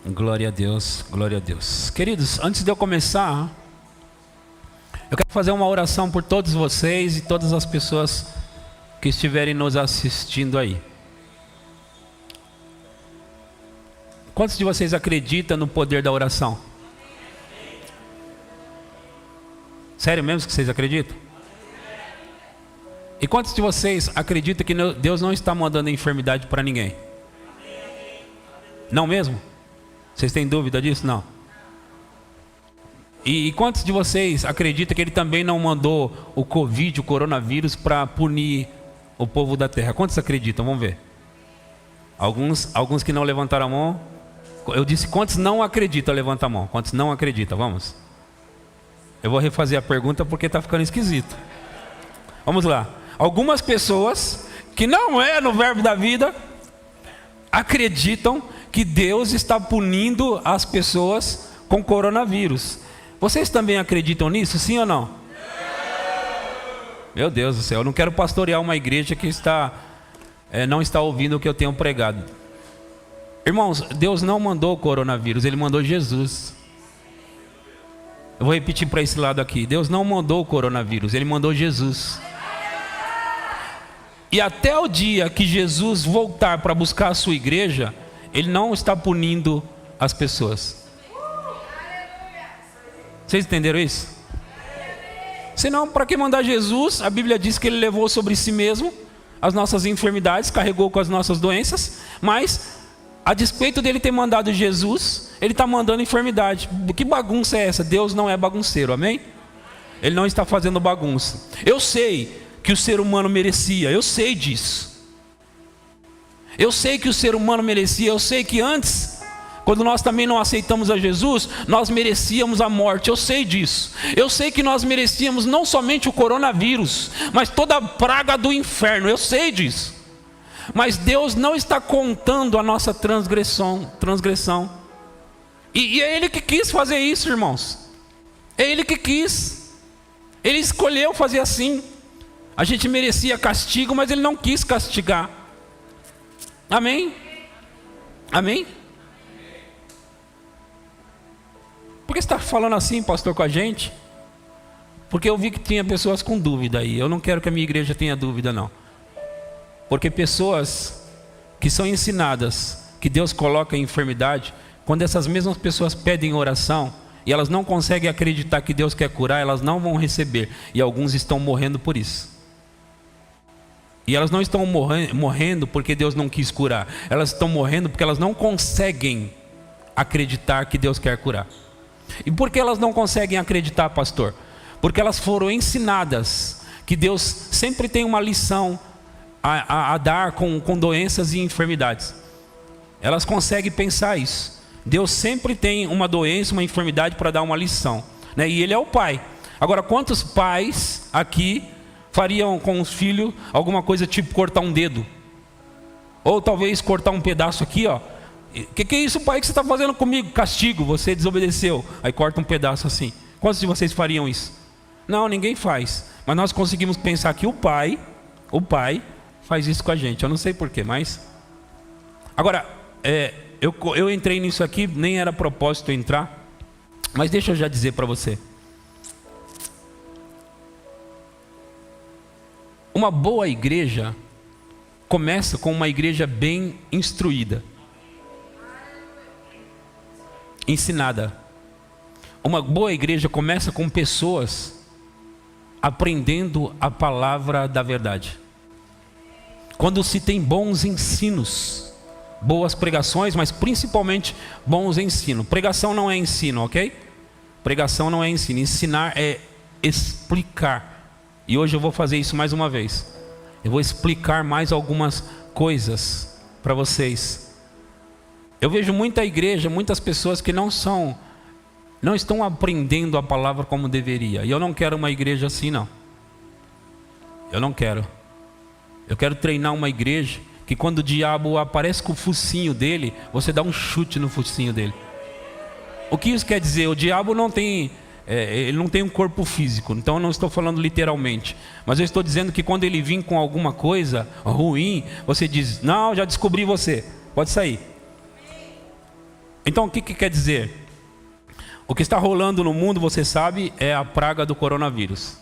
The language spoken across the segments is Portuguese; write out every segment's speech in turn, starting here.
Glória a Deus, glória a Deus. Queridos, antes de eu começar, eu quero fazer uma oração por todos vocês e todas as pessoas que estiverem nos assistindo aí. Quantos de vocês acreditam no poder da oração? Sério mesmo que vocês acreditam? E quantos de vocês acreditam que Deus não está mandando enfermidade para ninguém? Não mesmo? Vocês têm dúvida disso? Não. E quantos de vocês acreditam que Ele também não mandou o Covid, o coronavírus, para punir o povo da terra? Quantos acreditam? Vamos ver. Alguns que não levantaram a mão. Eu disse quantos não acreditam, levanta a mão. Quantos não acreditam? Vamos. Eu vou refazer a pergunta porque está ficando esquisito. Vamos lá. Algumas pessoas que não é no verbo da vida acreditam que Deus está punindo as pessoas com coronavírus. Vocês também acreditam nisso, sim ou não? Meu Deus do céu, eu não quero pastorear uma igreja que não está ouvindo o que eu tenho pregado. Irmãos, Deus não mandou o coronavírus, Ele mandou Jesus. Eu vou repetir para esse lado aqui. Deus não mandou o coronavírus, Ele mandou Jesus. E até o dia que Jesus voltar para buscar a sua igreja, Ele não está punindo as pessoas. Vocês entenderam isso? Senão, para que mandar Jesus? A Bíblia diz que Ele levou sobre si mesmo as nossas enfermidades, carregou com as nossas doenças, mas a despeito dele ter mandado Jesus, Ele está mandando enfermidade. Que bagunça é essa? Deus não é bagunceiro, amém? Ele não está fazendo bagunça. Eu sei que o ser humano merecia, eu sei disso. Eu sei que o ser humano merecia, eu sei que antes, quando nós também não aceitamos a Jesus, nós merecíamos a morte, eu sei disso. Eu sei que nós merecíamos não somente o coronavírus, mas toda a praga do inferno, eu sei disso. Mas Deus não está contando a nossa transgressão. E é Ele que quis fazer isso, irmãos. É Ele que quis. Ele escolheu fazer assim. A gente merecia castigo, mas Ele não quis castigar. Amém? Amém? Por que você está falando assim, pastor, com a gente? Porque eu vi que tinha pessoas com dúvida aí. Eu não quero que a minha igreja tenha dúvida, não. Porque pessoas que são ensinadas que Deus coloca em enfermidade, quando essas mesmas pessoas pedem oração e elas não conseguem acreditar que Deus quer curar, elas não vão receber. E alguns estão morrendo por isso. E elas não estão morrendo porque Deus não quis curar. Elas estão morrendo porque elas não conseguem acreditar que Deus quer curar. E por que elas não conseguem acreditar, pastor? Porque elas foram ensinadas que Deus sempre tem uma lição a dar com doenças e enfermidades. Elas conseguem pensar isso. Deus sempre tem uma doença, uma enfermidade para dar uma lição, né? E Ele é o Pai. Agora, quantos pais aqui fariam com os filhos alguma coisa tipo cortar um dedo? Ou talvez cortar um pedaço aqui, ó. Que é isso, pai, que você está fazendo comigo? Castigo, você desobedeceu. Aí corta um pedaço assim. Quantos de vocês fariam isso? Não, ninguém faz. Mas nós conseguimos pensar que o pai faz isso com a gente. Eu não sei porquê, mas... Agora, eu entrei nisso aqui, nem era propósito entrar. Mas deixa eu já dizer para você. Uma boa igreja começa com uma igreja bem instruída, ensinada. Uma boa igreja começa com pessoas aprendendo a palavra da verdade. Quando se tem bons ensinos, boas pregações, mas principalmente bons ensinos. Pregação não é ensino, ok? Pregação não é ensino. Ensinar é explicar. E hoje eu vou fazer isso mais uma vez. Eu vou explicar mais algumas coisas para vocês. Eu vejo muita igreja, muitas pessoas que não estão aprendendo a palavra como deveria. E eu não quero uma igreja assim, não. Eu não quero. Eu quero treinar uma igreja que quando o diabo aparece com o focinho dele, você dá um chute no focinho dele. O que isso quer dizer? O diabo não tem... ele não tem um corpo físico, então eu não estou falando literalmente, mas eu estou dizendo que quando ele vir com alguma coisa ruim, você diz, não, já descobri você, pode sair. Então o que quer dizer? O que está rolando no mundo, você sabe, é a praga do coronavírus.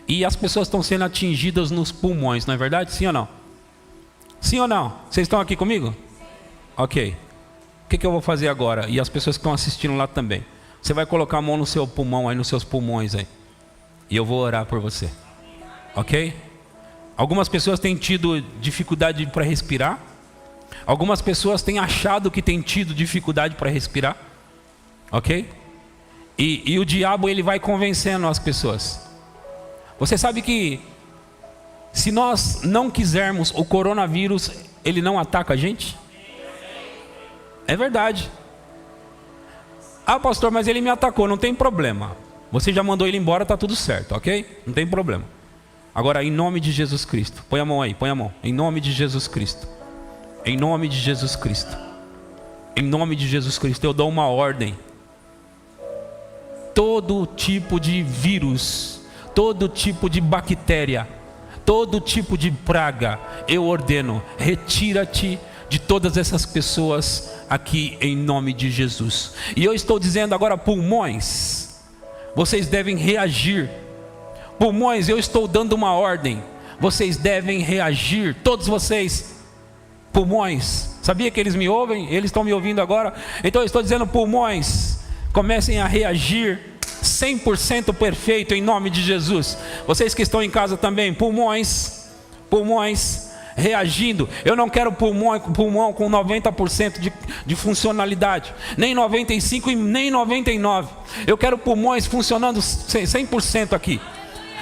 E as pessoas estão sendo atingidas nos pulmões, não é verdade? Sim ou não? Sim ou não? Vocês estão aqui comigo? Ok. O que eu vou fazer agora? E as pessoas que estão assistindo lá também. Você vai colocar a mão no seu pulmão, aí nos seus pulmões aí. E eu vou orar por você. Ok? Algumas pessoas têm tido dificuldade para respirar. Algumas pessoas têm achado que têm tido dificuldade para respirar. Ok? E o diabo, ele vai convencendo as pessoas. Você sabe que se nós não quisermos, o coronavírus, ele não ataca a gente? É verdade. Ah, pastor, mas ele me atacou, não tem problema. Você já mandou ele embora, está tudo certo, ok? Não tem problema. Agora, em nome de Jesus Cristo, põe a mão aí, põe a mão. Em nome de Jesus Cristo. Em nome de Jesus Cristo. Em nome de Jesus Cristo, eu dou uma ordem. Todo tipo de vírus, todo tipo de bactéria, todo tipo de praga, eu ordeno, retira-te de todas essas pessoas aqui em nome de Jesus. E eu estou dizendo agora, pulmões, vocês devem reagir. Pulmões, eu estou dando uma ordem, vocês devem reagir, todos vocês. Pulmões, sabia que eles me ouvem? Eles estão me ouvindo agora? Então eu estou dizendo, pulmões, comecem a reagir 100% perfeito em nome de Jesus. Vocês que estão em casa também, pulmões reagindo. Eu não quero pulmão com 90% de funcionalidade, nem 95% e nem 99%. Eu quero pulmões funcionando 100% aqui,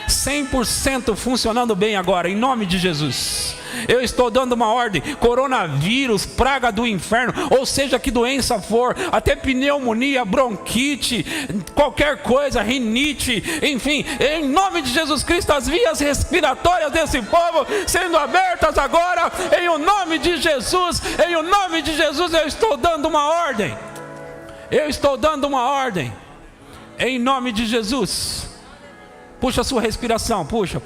100% funcionando bem agora, em nome de Jesus. Eu estou dando uma ordem, coronavírus, praga do inferno, ou seja que doença for, até pneumonia, bronquite, qualquer coisa, rinite, enfim, em nome de Jesus Cristo, as vias respiratórias desse povo sendo abertas agora, em o nome de Jesus, em o nome de Jesus, eu estou dando uma ordem, em nome de Jesus. Puxa a sua respiração, puxa.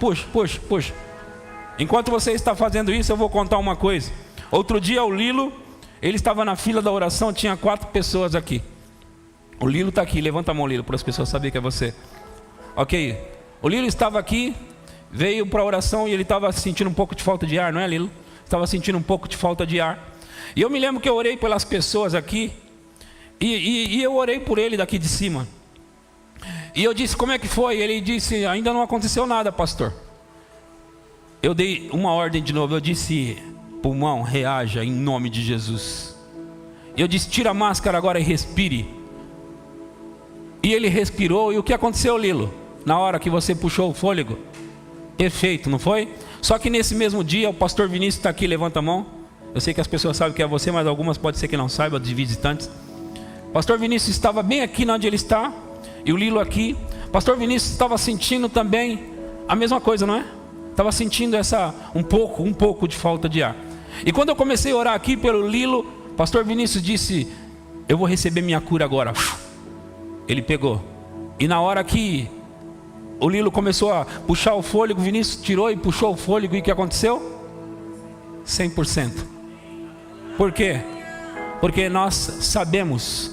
Enquanto você está fazendo isso, eu vou contar uma coisa. Outro dia o Lilo, ele estava na fila da oração, tinha 4 pessoas aqui. O Lilo está aqui, levanta a mão, Lilo, para as pessoas saberem que é você. Ok, o Lilo estava aqui, veio para a oração e ele estava sentindo um pouco de falta de ar, não é, Lilo? Estava sentindo um pouco de falta de ar. E eu me lembro que eu orei pelas pessoas aqui, e eu orei por ele daqui de cima. E eu disse, como é que foi? Ele disse, ainda não aconteceu nada, pastor. Eu dei uma ordem de novo, eu disse, pulmão, reaja em nome de Jesus. Eu disse, tira a máscara agora e respire. E ele respirou, e o que aconteceu, Lilo? Na hora que você puxou o fôlego? Efeito, não foi? Só que nesse mesmo dia, o pastor Vinícius está aqui, levanta a mão. Eu sei que as pessoas sabem que é você, mas algumas pode ser que não saibam, de visitantes. O pastor Vinícius estava bem aqui onde ele está, e o Lilo aqui. O pastor Vinícius estava sentindo também a mesma coisa, não é? Estava sentindo um pouco de falta de ar. E quando eu comecei a orar aqui pelo Lilo, o pastor Vinícius disse, eu vou receber minha cura agora. Ele pegou. E na hora que o Lilo começou a puxar o fôlego, o Vinícius tirou e puxou o fôlego, e o que aconteceu? 100%. Por quê? Porque nós sabemos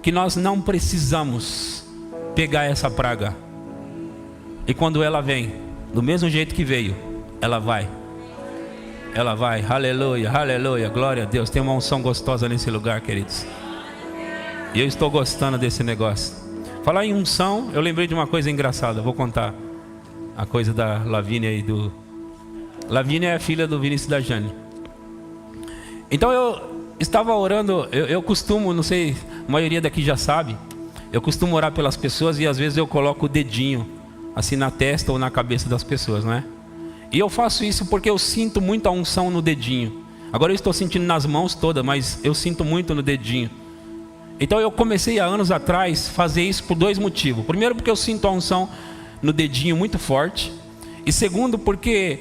que nós não precisamos pegar essa praga. E quando ela vem, do mesmo jeito que veio, ela vai, aleluia, aleluia, glória a Deus. Tem uma unção gostosa nesse lugar, queridos, e eu estou gostando desse negócio. Falar em unção, eu lembrei de uma coisa engraçada. Vou contar a coisa da Lavínia e do... Lavínia é a filha do Vinícius e da Jane. Então eu estava orando, eu costumo, não sei, a maioria daqui já sabe, eu costumo orar pelas pessoas, e às vezes eu coloco o dedinho assim na testa ou na cabeça das pessoas, não é? E eu faço isso porque eu sinto muito a unção no dedinho. Agora eu estou sentindo nas mãos todas, mas eu sinto muito no dedinho. Então eu comecei há anos atrás a fazer isso por 2 motivos. Primeiro, porque eu sinto a unção no dedinho muito forte. E segundo, porque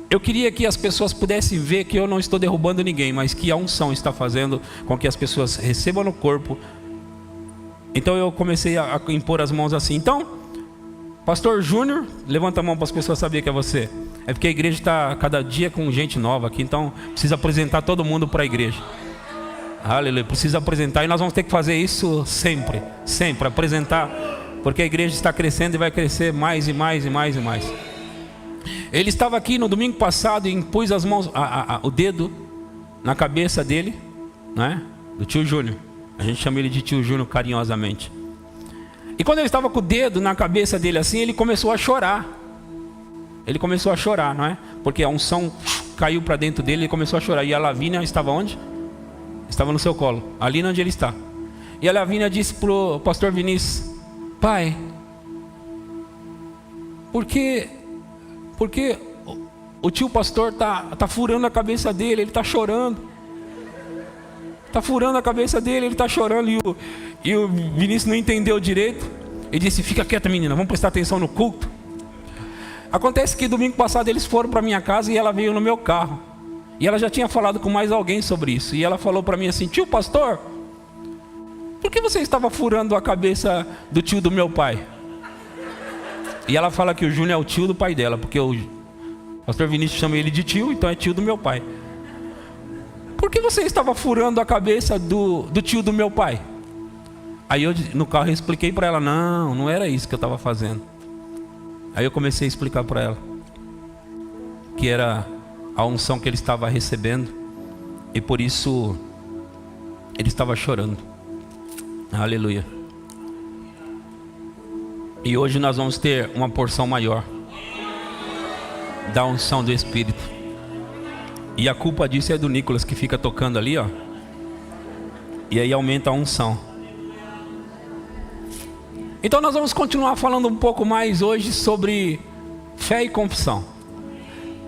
eu queria que as pessoas pudessem ver que eu não estou derrubando ninguém, mas que a unção está fazendo com que as pessoas recebam no corpo. Então eu comecei a impor as mãos assim. Então, Pastor Júnior, levanta a mão para as pessoas saberem que é você. É porque a igreja está cada dia com gente nova aqui, então precisa apresentar todo mundo para a igreja. Aleluia. Precisa apresentar e nós vamos ter que fazer isso sempre. Sempre apresentar. Porque a igreja está crescendo e vai crescer mais e mais e mais e mais. Ele estava aqui no domingo passado e impôs as mãos, o dedo na cabeça dele, né? Do tio Júnior. A gente chama ele de tio Júnior carinhosamente. E quando ele estava com o dedo na cabeça dele assim, ele começou a chorar. Ele começou a chorar, não é? Porque a unção caiu para dentro dele e ele começou a chorar. E a Lavínia estava onde? Estava no seu colo, ali onde ele está. E a Lavínia disse para o pastor Vinícius: pai, por que o tio pastor tá furando a cabeça dele, ele está chorando. Está furando a cabeça dele, ele está chorando. E o Vinícius não entendeu direito. Ele disse: fica quieta, menina, vamos prestar atenção no culto. Acontece que domingo passado eles foram para minha casa e ela veio no meu carro. E ela já tinha falado com mais alguém sobre isso. E ela falou para mim assim: tio pastor, por que você estava furando a cabeça do tio do meu pai? E ela fala que o Júnior é o tio do pai dela, porque o pastor Vinícius chama ele de tio, então é tio do meu pai. Por que você estava furando a cabeça do tio do meu pai? Aí eu no carro eu expliquei para ela: não era isso que eu estava fazendo. Aí eu comecei a explicar para ela que era a unção que ele estava recebendo e por isso ele estava chorando. Aleluia. E hoje nós vamos ter uma porção maior da unção do Espírito. E a culpa disso é do Nicolas, que fica tocando ali, ó. E aí aumenta a unção. Então nós vamos continuar falando um pouco mais hoje sobre fé e confissão.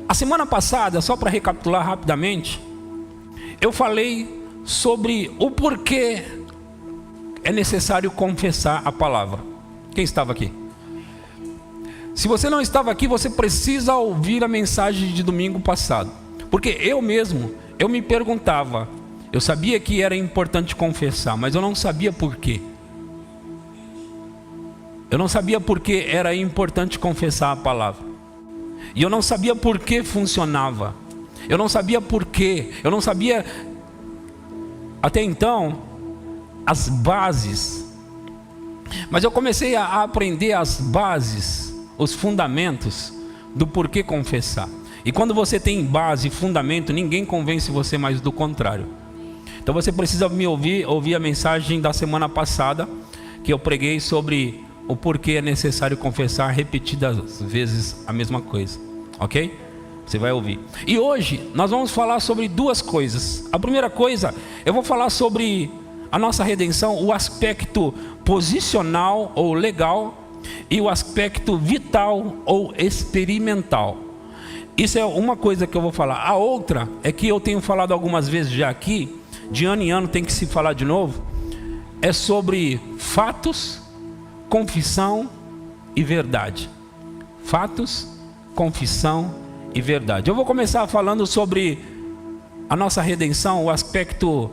A semana passada, só para recapitular rapidamente, eu falei sobre o porquê é necessário confessar a palavra. Quem estava aqui? Se você não estava aqui, você precisa ouvir a mensagem de domingo passado. Porque eu mesmo, eu me perguntava, eu sabia que era importante confessar, mas eu não sabia por quê. Eu não sabia por que era importante confessar a palavra. E eu não sabia por que funcionava. Eu não sabia por quê. Eu não sabia, até então, as bases. Mas eu comecei a aprender as bases, os fundamentos do porquê confessar. E quando você tem base e fundamento, ninguém convence você mais do contrário. Então você precisa me ouvir a mensagem da semana passada, que eu preguei sobre o porquê é necessário confessar repetidas vezes a mesma coisa, ok? Você vai ouvir. E hoje nós vamos falar sobre duas coisas. A primeira coisa, eu vou falar sobre a nossa redenção, o aspecto posicional ou legal e o aspecto vital ou experimental. Isso é uma coisa que eu vou falar. A outra é que eu tenho falado algumas vezes já aqui, de ano em ano tem que se falar de novo, é sobre fatos, confissão e verdade. Fatos, confissão e verdade. Eu vou começar falando sobre a nossa redenção, o aspecto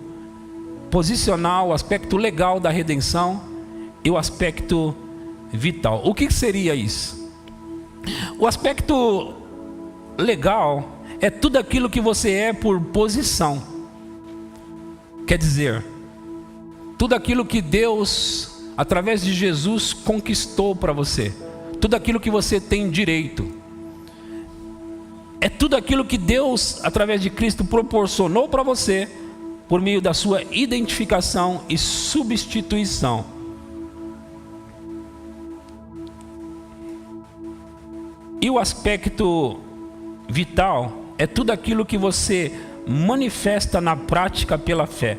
posicional, o aspecto legal da redenção e o aspecto vital. O que seria isso? O aspecto legal é tudo aquilo que você é por posição. Quer dizer, tudo aquilo que Deus, através de Jesus, conquistou para você. Tudo aquilo que você tem direito. É tudo aquilo que Deus, através de Cristo, proporcionou para você, por meio da sua identificação e substituição. E o aspecto vital é tudo aquilo que você manifesta na prática pela fé.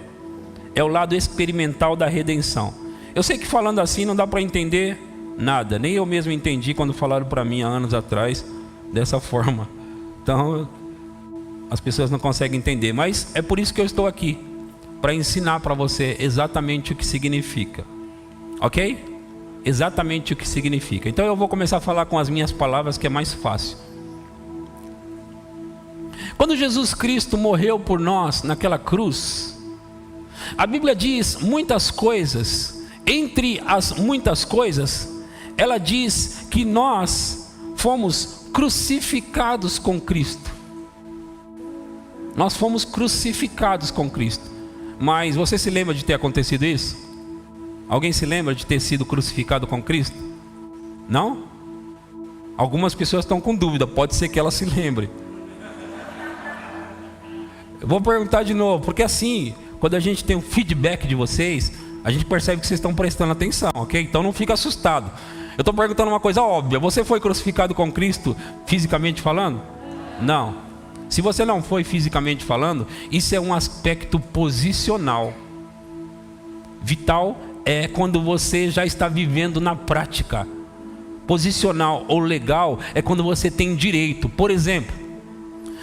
É o lado experimental da redenção. Eu sei que falando assim não dá para entender nada. Nem eu mesmo entendi quando falaram para mim há anos atrás dessa forma. Então as pessoas não conseguem entender. Mas é por isso que eu estou aqui, para ensinar para você exatamente o que significa. Ok? Exatamente o que significa. Então eu vou começar a falar com as minhas palavras, que é mais fácil. Quando Jesus Cristo morreu por nós naquela cruz, a Bíblia diz muitas coisas. Entre as muitas coisas, ela diz que nós fomos crucificados com Cristo. Nós fomos crucificados com Cristo. Mas você se lembra de ter acontecido isso? Alguém se lembra de ter sido crucificado com Cristo? Não? Algumas pessoas estão com dúvida, pode ser que elas se lembrem. Eu vou perguntar de novo, porque assim, quando a gente tem um feedback de vocês, a gente percebe que vocês estão prestando atenção, ok? Então não fica assustado. Eu estou perguntando uma coisa óbvia: você foi crucificado com Cristo fisicamente falando? Não. Se você não foi fisicamente falando, isso é um aspecto posicional. Vital é quando você já está vivendo na prática. Posicional ou legal é quando você tem direito. Por exemplo,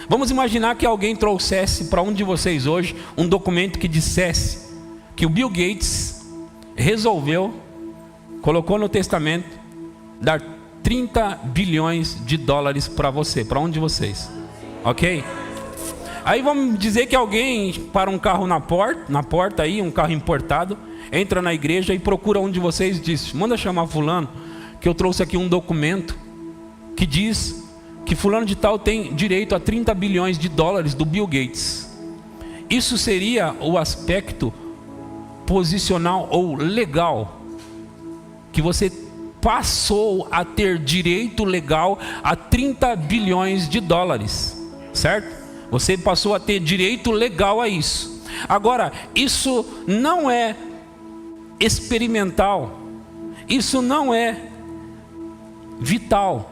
vamos imaginar que alguém trouxesse para um de vocês hoje um documento que dissesse que o Bill Gates resolveu, colocou no testamento, dar 30 bilhões de dólares para você, para um de vocês, ok? Aí vamos dizer que alguém para um carro na porta aí, um carro importado, entra na igreja e procura um de vocês e diz: manda chamar fulano, que eu trouxe aqui um documento que diz que fulano de tal tem direito a 30 bilhões de dólares do Bill Gates. Isso seria o aspecto posicional ou legal, que você passou a ter direito legal a 30 bilhões de dólares, certo? Você passou a ter direito legal a isso. Agora, isso não é experimental, isso não é vital.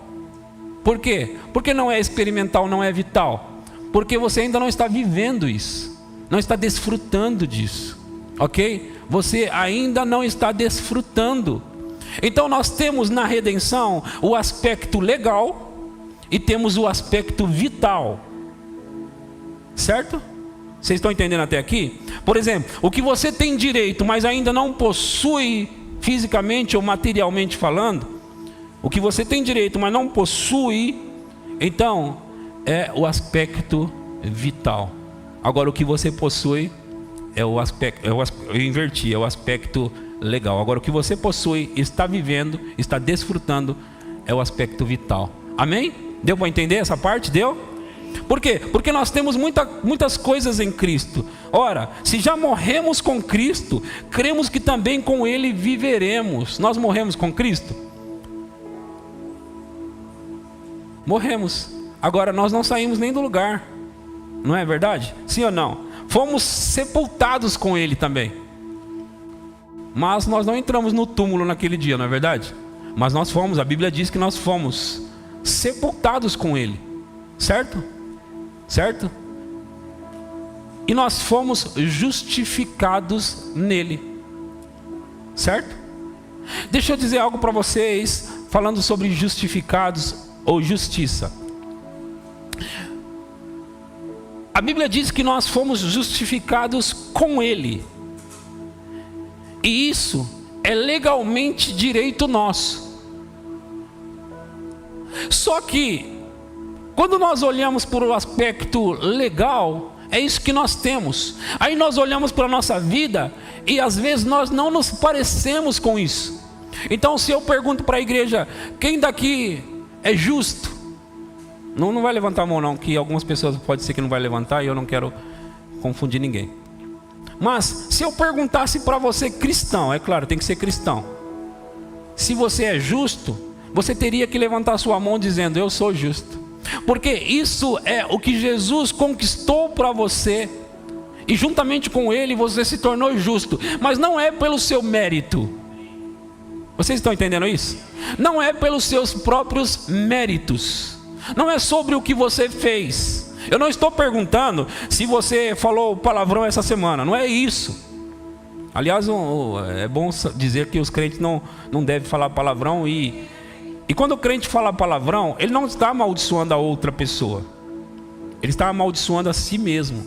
Por quê? Porque não é experimental, não é vital? Porque você ainda não está vivendo isso, não está desfrutando disso, ok? Você ainda não está desfrutando. Então nós temos na redenção o aspecto legal e temos o aspecto vital, certo? Vocês estão entendendo até aqui? Por exemplo, o que você tem direito, mas ainda não possui fisicamente ou materialmente falando, o que você tem direito, mas não possui, então é o aspecto vital. Agora, o que você possui é o aspecto, eu inverti, é o aspecto legal. Agora, o que você possui, está vivendo, está desfrutando, é o aspecto vital. Amém? Deu para entender essa parte? Deu? Por quê? Porque nós temos muitas coisas em Cristo. Ora, se já morremos com Cristo, cremos que também com Ele viveremos. Nós morremos com Cristo? Morremos. Agora nós não saímos nem do lugar, não é verdade? Sim ou não? Fomos sepultados com Ele também. Mas nós não entramos no túmulo naquele dia, não é verdade? Mas nós fomos, a Bíblia diz que nós fomos sepultados com Ele, certo? Certo? E nós fomos justificados nele, certo? Deixa eu dizer algo para vocês, falando sobre justificados ou justiça. A Bíblia diz que nós fomos justificados com Ele, e isso é legalmente direito nosso. Só que quando nós olhamos para o aspecto legal, é isso que nós temos. Aí nós olhamos para a nossa vida e às vezes nós não nos parecemos com isso. Então, se eu pergunto para a igreja: quem daqui é justo? Não vai levantar a mão não, que algumas pessoas pode ser que não vai levantar e eu não quero confundir ninguém. Mas se eu perguntasse para você, cristão, é claro, tem que ser cristão, se você é justo, você teria que levantar sua mão dizendo: eu sou justo. Porque isso é o que Jesus conquistou para você, e juntamente com Ele você se tornou justo. Mas não é pelo seu mérito. Vocês estão entendendo isso? Não é pelos seus próprios méritos. Não é sobre o que você fez. Eu não estou perguntando se você falou palavrão essa semana. Não é isso. Aliás, é bom dizer que os crentes não devem falar palavrão. E quando o crente fala palavrão, ele não está amaldiçoando a outra pessoa. Ele está amaldiçoando a si mesmo.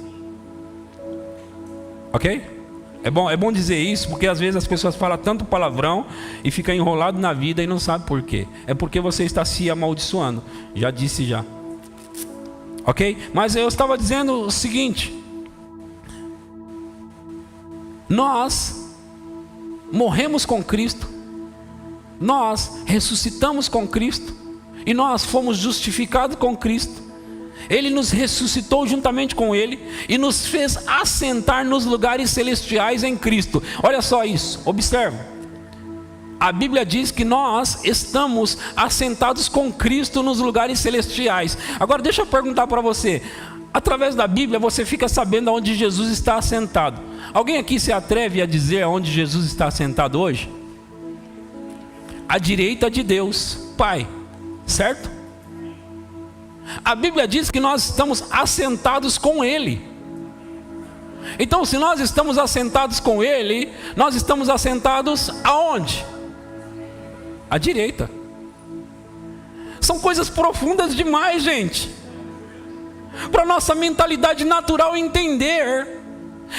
Ok? É bom dizer isso, porque às vezes as pessoas falam tanto palavrão e ficam enrolado na vida e não sabem por quê. É porque você está se amaldiçoando. Já disse já. Ok? Mas eu estava dizendo o seguinte: nós morremos com Cristo, nós ressuscitamos com Cristo, e nós fomos justificados com Cristo. Ele nos ressuscitou juntamente com Ele e nos fez assentar nos lugares celestiais em Cristo. Olha só isso, observa. A Bíblia diz que nós estamos assentados com Cristo nos lugares celestiais. Agora deixa eu perguntar para você. Através da Bíblia você fica sabendo onde Jesus está assentado. Alguém aqui se atreve a dizer onde Jesus está assentado hoje? À direita de Deus, Pai, certo? A Bíblia diz que nós estamos assentados com Ele. Então, se nós estamos assentados com Ele, nós estamos assentados aonde? À direita. São coisas profundas demais, gente, para nossa mentalidade natural entender.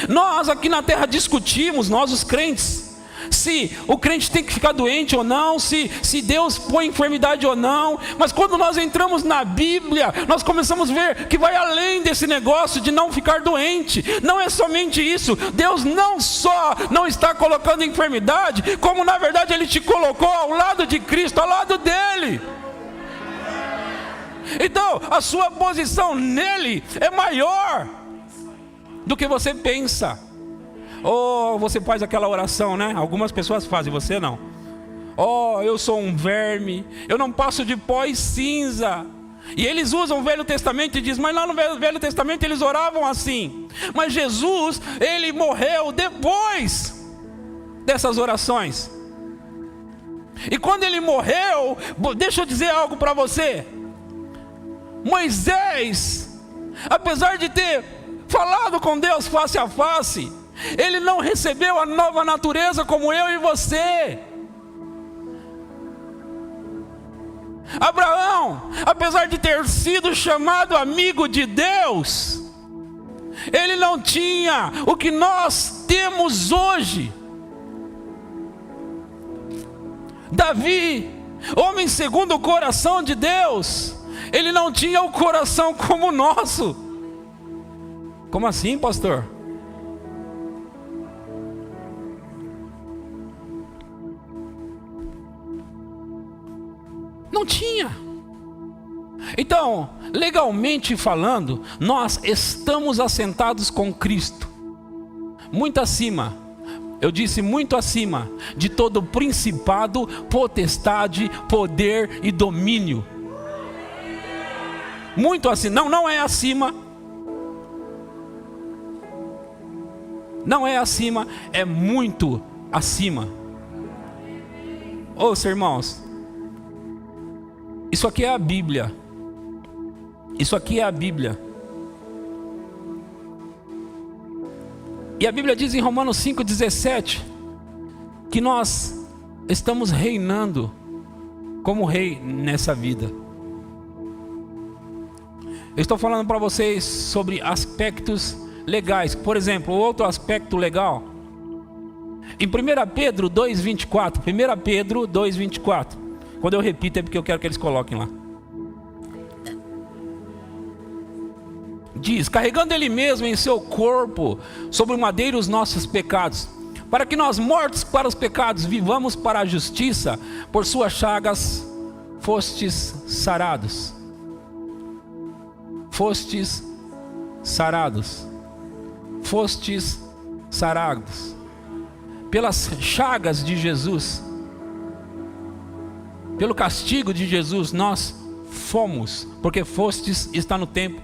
Nós aqui na terra discutimos, nós os crentes, se o crente tem que ficar doente ou não, se Deus põe enfermidade ou não. Mas quando nós entramos na Bíblia, nós começamos a ver que vai além desse negócio de não ficar doente. Não é somente isso. Deus não só não está colocando enfermidade, como na verdade Ele te colocou ao lado de Cristo, ao lado dEle. Então a sua posição nele é maior do que você pensa. Ou você faz aquela oração, né? Algumas pessoas fazem, você não. Oh, eu sou um verme, eu não passo de pó e cinza. E eles usam o Velho Testamento e dizem, mas lá no Velho Testamento eles oravam assim. Mas Jesus, Ele morreu depois dessas orações. E quando Ele morreu, deixa eu dizer algo para você. Moisés, apesar de ter falado com Deus face a face, ele não recebeu a nova natureza como eu e você. Abraão, apesar de ter sido chamado amigo de Deus, ele não tinha o que nós temos hoje. Davi, homem segundo o coração de Deus, ele não tinha o coração como o nosso. Como assim, pastor? Não tinha. Então, legalmente falando, nós estamos assentados com Cristo, muito acima, eu disse muito acima, de todo principado, potestade, poder e domínio. Muito acima, não é acima. Não é acima, é muito acima. Ouça, irmãos, isso aqui é a Bíblia. Isso aqui é a Bíblia. E a Bíblia diz em Romanos 5,17 que nós estamos reinando como rei nessa vida. Eu estou falando para vocês sobre aspectos legais. Por exemplo, outro aspecto legal, em 1 Pedro 2,24. 1 Pedro 2,24. Quando eu repito é porque eu quero que eles coloquem lá. Diz, carregando Ele mesmo em seu corpo sobre o madeiro os nossos pecados, para que nós, mortos para os pecados, vivamos para a justiça. Por suas chagas fostes sarados. Fostes sarados. Fostes sarados. Pelas chagas de Jesus, pelo castigo de Jesus, nós fomos, porque fostes está no tempo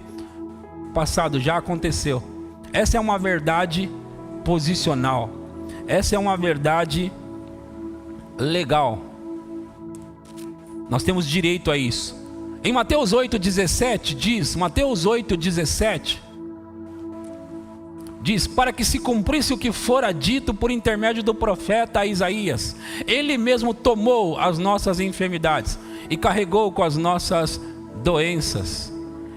passado, já aconteceu. Essa é uma verdade posicional. Essa é uma verdade legal. Nós temos direito a isso. Em Mateus 8,17 diz, Mateus 8,17 diz, para que se cumprisse o que fora dito por intermédio do profeta Isaías, Ele mesmo tomou as nossas enfermidades e carregou com as nossas doenças.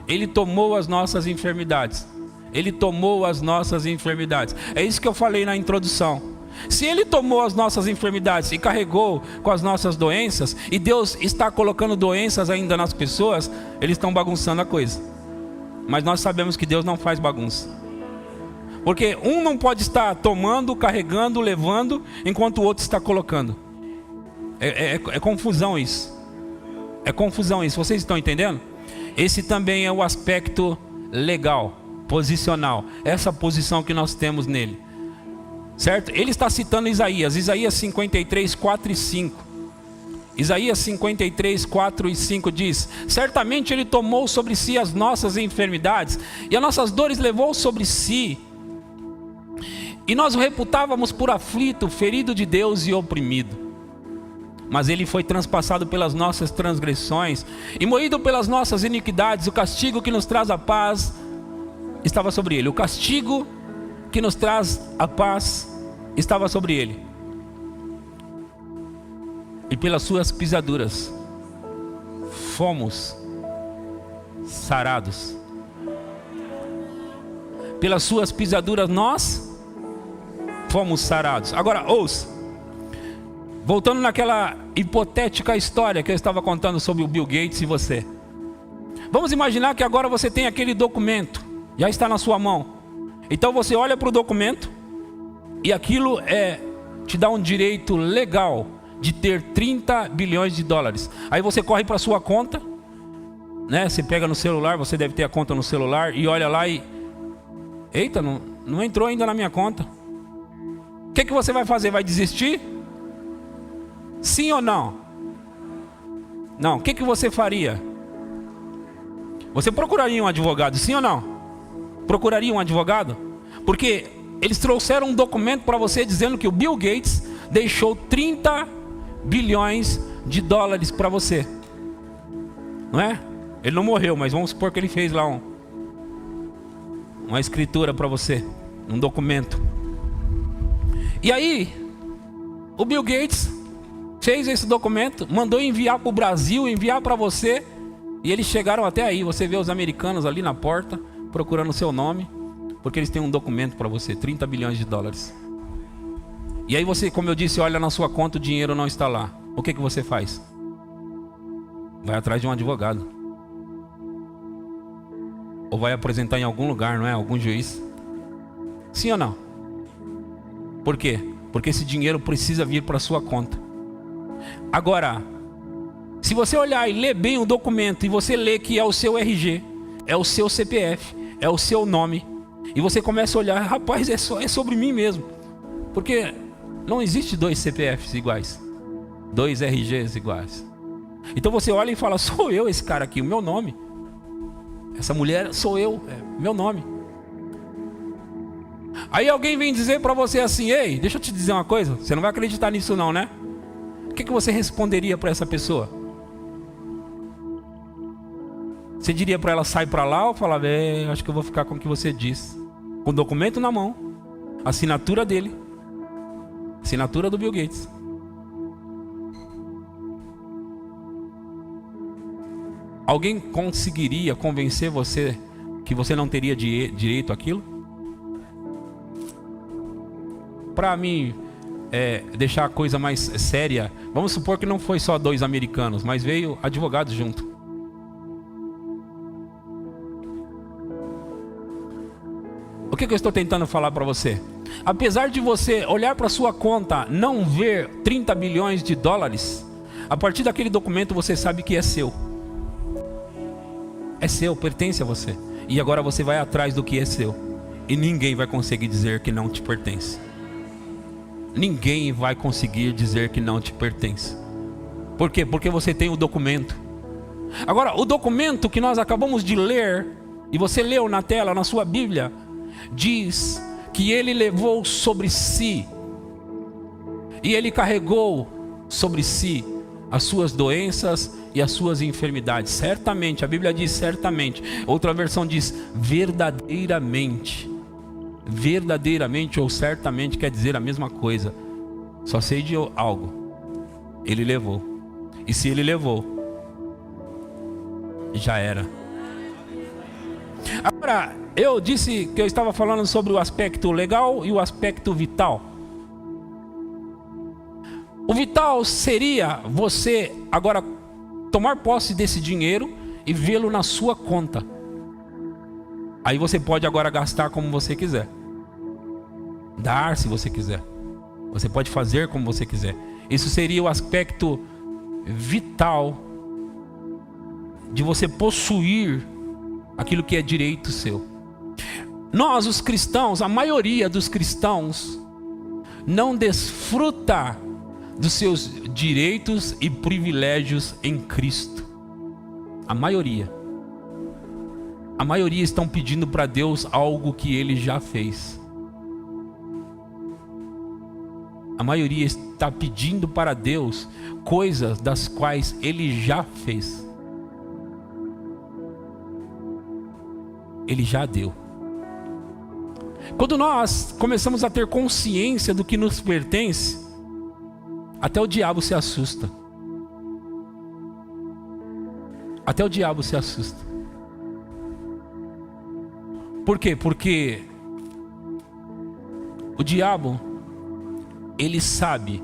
Ele tomou as nossas enfermidades. Ele tomou as nossas enfermidades. É isso que eu falei na introdução. Se Ele tomou as nossas enfermidades e carregou com as nossas doenças, e Deus está colocando doenças ainda nas pessoas, eles estão bagunçando a coisa. Mas nós sabemos que Deus não faz bagunça. Porque um não pode estar tomando, carregando, levando, enquanto o outro está colocando. É confusão isso. É confusão isso. Vocês estão entendendo? Esse também é o aspecto legal, posicional. Essa posição que nós temos nele. Certo? Ele está citando Isaías 53, 4 e 5. Isaías 53, 4 e 5 diz: certamente Ele tomou sobre si as nossas enfermidades, e as nossas dores levou sobre si. E nós o reputávamos por aflito, ferido de Deus e oprimido. Mas Ele foi transpassado pelas nossas transgressões, e moído pelas nossas iniquidades. O castigo que nos traz a paz estava sobre Ele. O castigo que nos traz a paz estava sobre Ele. E pelas suas pisaduras fomos sarados. Pelas suas pisaduras nós fomos sarados. Agora ouça, voltando naquela hipotética história que eu estava contando sobre o Bill Gates e você. Vamos imaginar que agora você tem aquele documento, já está na sua mão. Então você olha para o documento e aquilo te dá um direito legal de ter 30 bilhões de dólares. Aí você corre para sua conta, né? Você pega no celular, você deve ter a conta no celular, e olha lá e... eita, não entrou ainda na minha conta. O que você vai fazer? Vai desistir? Sim ou não? Não. O que você faria? Você procuraria um advogado, sim ou não? Procuraria um advogado? Porque eles trouxeram um documento para você dizendo que o Bill Gates deixou 30 bilhões de dólares para você. Não é? Ele não morreu, mas vamos supor que ele fez lá uma escritura para você, um documento. E aí, o Bill Gates fez esse documento, mandou enviar para o Brasil, enviar para você, e eles chegaram até aí. Você vê os americanos ali na porta, procurando o seu nome, porque eles têm um documento para você, 30 bilhões de dólares. E aí você, como eu disse, olha na sua conta, o dinheiro não está lá. O que você faz? Vai atrás de um advogado. Ou vai apresentar em algum lugar, não é? Algum juiz. Sim ou não? Por quê? Porque esse dinheiro precisa vir para a sua conta. Agora, se você olhar e ler bem o documento, e você ler que é o seu RG, é o seu CPF, é o seu nome, e você começa a olhar, rapaz, é sobre mim mesmo. Porque não existe dois CPFs iguais, dois RGs iguais. Então você olha e fala, sou eu esse cara aqui, o meu nome. Essa mulher sou eu, é meu nome. Aí alguém vem dizer para você assim, ei, deixa eu te dizer uma coisa, você não vai acreditar nisso não, né? O que você responderia para essa pessoa? Você diria para ela, sai para lá, ou falava, acho que eu vou ficar com o que você disse. Com o documento na mão, assinatura dele, assinatura do Bill Gates. Alguém conseguiria convencer você que você não teria direito àquilo? Para mim, deixar a coisa mais séria, vamos supor que não foi só dois americanos, mas veio advogados junto. O que eu estou tentando falar para você? Apesar de você olhar para sua conta, não ver 30 bilhões de dólares, a partir daquele documento você sabe que é seu. É seu, pertence a você. E agora você vai atrás do que é seu. E ninguém vai conseguir dizer que não te pertence. Ninguém vai conseguir dizer que não te pertence. Por quê? Porque você tem o documento. Agora, o documento que nós acabamos de ler, e você leu na tela, na sua Bíblia, diz que ele levou sobre si, e ele carregou sobre si as suas doenças e as suas enfermidades. Certamente, a Bíblia diz certamente. Outra versão diz verdadeiramente. Verdadeiramente ou certamente quer dizer a mesma coisa. Só sei de algo. Ele levou. E se ele levou, já era. Agora, eu disse que eu estava falando sobre o aspecto legal e o aspecto vital. O vital seria você agora tomar posse desse dinheiro e vê-lo na sua conta. Aí você pode agora gastar como você quiser. Dar se você quiser. Você pode fazer como você quiser. Isso seria o aspecto vital de você possuir aquilo que é direito seu. Nós, os cristãos, a maioria dos cristãos, não desfruta dos seus direitos e privilégios em Cristo. A maioria estão pedindo para Deus algo que Ele já fez. A maioria está pedindo para Deus coisas das quais Ele já fez. Ele já deu. Quando nós começamos a ter consciência do que nos pertence, até o diabo se assusta. Até o diabo se assusta. Por quê? Porque o diabo, ele sabe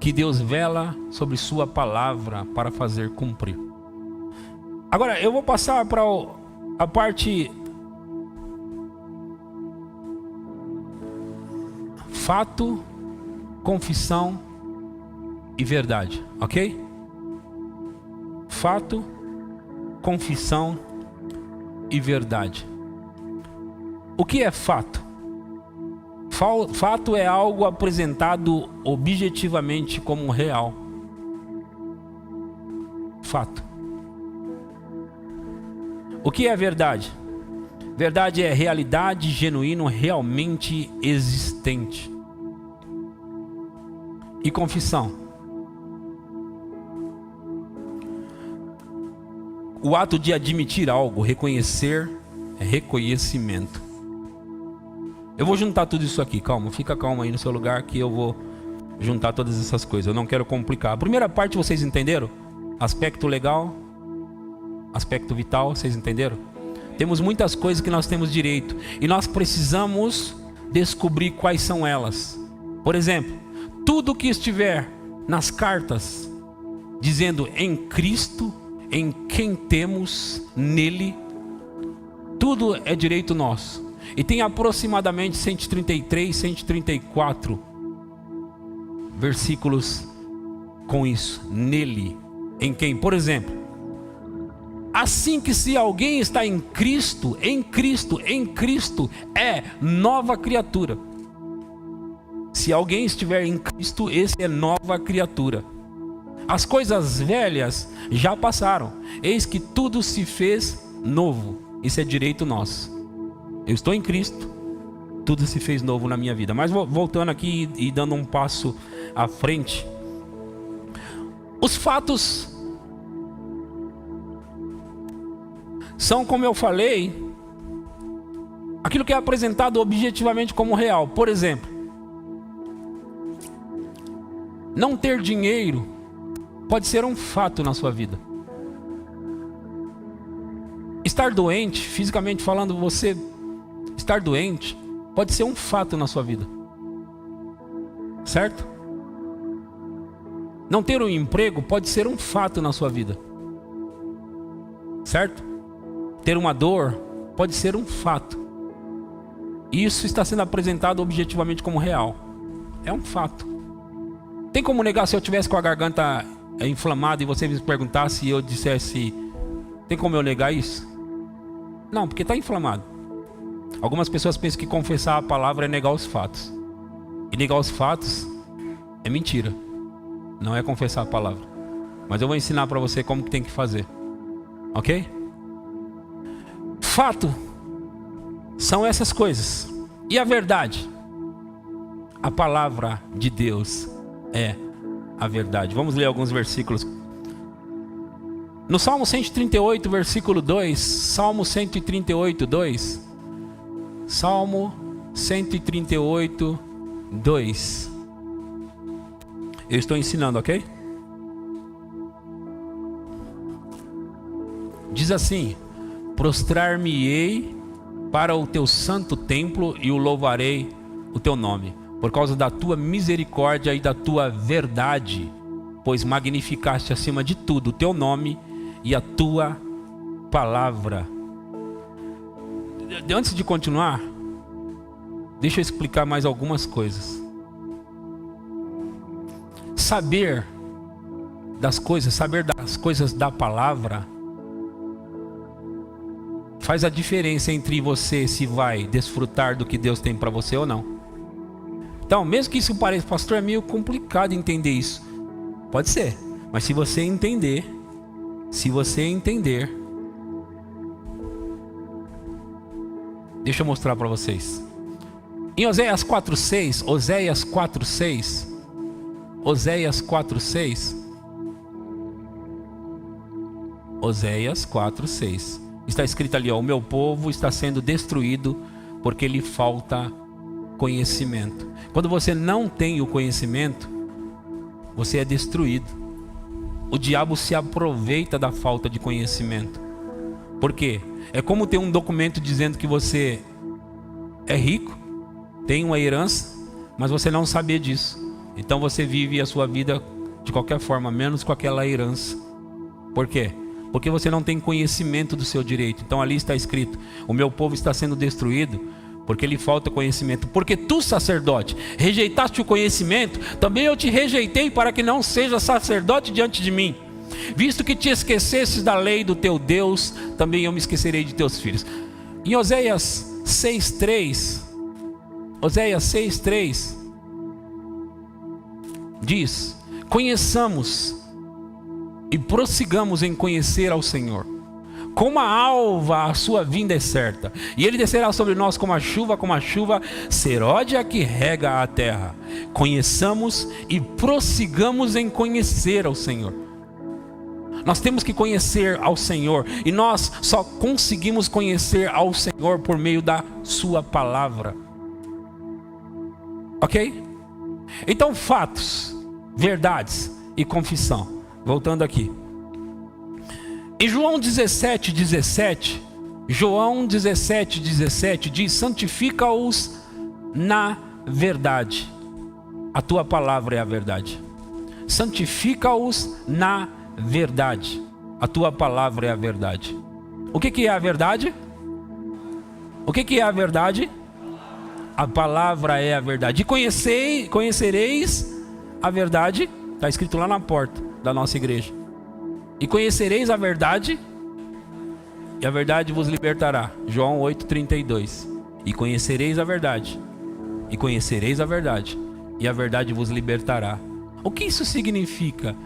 que Deus vela sobre sua palavra para fazer cumprir. Agora eu vou passar para a parte fato, confissão e verdade, ok? Fato, confissão e verdade. O que é fato? Fato é algo apresentado objetivamente como real. Fato. O que é verdade? Verdade é realidade genuína, realmente existente. E confissão? O ato de admitir algo, reconhecer, é reconhecimento. Eu vou juntar tudo isso aqui, calma, fica calmo aí no seu lugar que eu vou juntar todas essas coisas, eu não quero complicar. A primeira parte vocês entenderam? Aspecto legal, aspecto vital, vocês entenderam? Temos muitas coisas que nós temos direito e nós precisamos descobrir quais são elas. Por exemplo, tudo que estiver nas cartas dizendo em Cristo, em quem temos, nele, tudo é direito nosso. E tem aproximadamente 133, 134 versículos com isso, nele, em quem. Por exemplo, assim que se alguém está em Cristo, em Cristo, em Cristo, é nova criatura. Se alguém estiver em Cristo, esse é nova criatura. As coisas velhas já passaram, eis que tudo se fez novo. Isso é direito nosso. Eu estou em Cristo, tudo se fez novo na minha vida. Mas voltando aqui e dando um passo à frente, os fatos são, como eu falei, aquilo que é apresentado objetivamente como real. Por exemplo, não ter dinheiro pode ser um fato na sua vida. Estar doente, fisicamente falando, você estar doente pode ser um fato na sua vida, certo? Não ter um emprego pode ser um fato na sua vida, certo? Ter uma dor pode ser um fato. Isso está sendo apresentado objetivamente como real. É um fato. Tem como negar? Se eu tivesse com a garganta inflamada e você me perguntasse e eu dissesse, tem como eu negar isso? Não, porque está inflamado. Algumas pessoas pensam que confessar a palavra é negar os fatos. E negar os fatos é mentira. Não é confessar a palavra. Mas eu vou ensinar para você como que tem que fazer. Ok? Fato são essas coisas. E a verdade? A palavra de Deus é a verdade. Vamos ler alguns versículos. No Salmo 138, versículo 2. Salmo 138, 2. Salmo 138, 2. Eu estou ensinando, ok? Diz assim: prostrar-me-ei para o teu santo templo e o louvarei o teu nome, por causa da tua misericórdia e da tua verdade, pois magnificaste acima de tudo o teu nome e a tua palavra. Antes de continuar, deixa eu explicar mais algumas coisas. Saber das coisas da palavra faz a diferença entre você se vai desfrutar do que Deus tem para você ou não. Então, mesmo que isso pareça, pastor, é meio complicado entender isso. Pode ser, mas se você entender, deixa eu mostrar para vocês. Em Oséias 4:6, está escrito ali, ó, o meu povo está sendo destruído porque lhe falta conhecimento. Quando você não tem o conhecimento, você é destruído. O diabo se aproveita da falta de conhecimento. Por quê? É como ter um documento dizendo que você é rico, tem uma herança, mas você não sabia disso. Então você vive a sua vida de qualquer forma, menos com aquela herança. Por quê? Porque você não tem conhecimento do seu direito. Então ali está escrito, o meu povo está sendo destruído porque lhe falta conhecimento. Porque tu, sacerdote, rejeitaste o conhecimento, também eu te rejeitei para que não seja sacerdote diante de mim. Visto que te esquecesses da lei do teu Deus, também eu me esquecerei de teus filhos. Em Oséias 6:3 diz: conheçamos e prossigamos em conhecer ao Senhor. Como a alva a sua vinda é certa, e ele descerá sobre nós como a chuva seródia que rega a terra. Conheçamos e prossigamos em conhecer ao Senhor. Nós temos que conhecer ao Senhor, e nós só conseguimos conhecer ao Senhor por meio da sua palavra. Ok? Então, fatos, verdades e confissão. Voltando aqui. Em João 17:17 diz: santifica-os na verdade. A tua palavra é a verdade. Santifica-os na verdade. A tua palavra é a verdade. O que é a verdade? O que é a verdade? A palavra é a verdade. E conhecereis a verdade. Está escrito lá na porta da nossa igreja. E conhecereis a verdade, e a verdade vos libertará. João 8:32. E conhecereis a verdade, e conhecereis a verdade, e a verdade vos libertará. O que isso significa?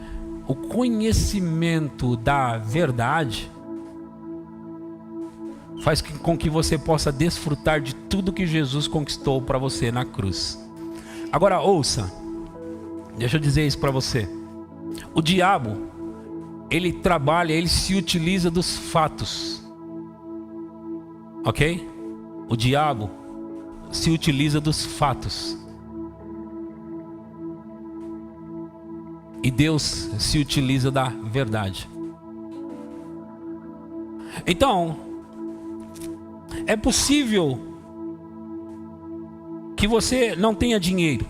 O conhecimento da verdade faz com que você possa desfrutar de tudo que Jesus conquistou para você na cruz. Agora ouça, deixa eu dizer isso para você. O diabo, ele trabalha, ele se utiliza dos fatos. Ok? O diabo se utiliza dos fatos. E Deus se utiliza da verdade. Então, é possível que você não tenha dinheiro,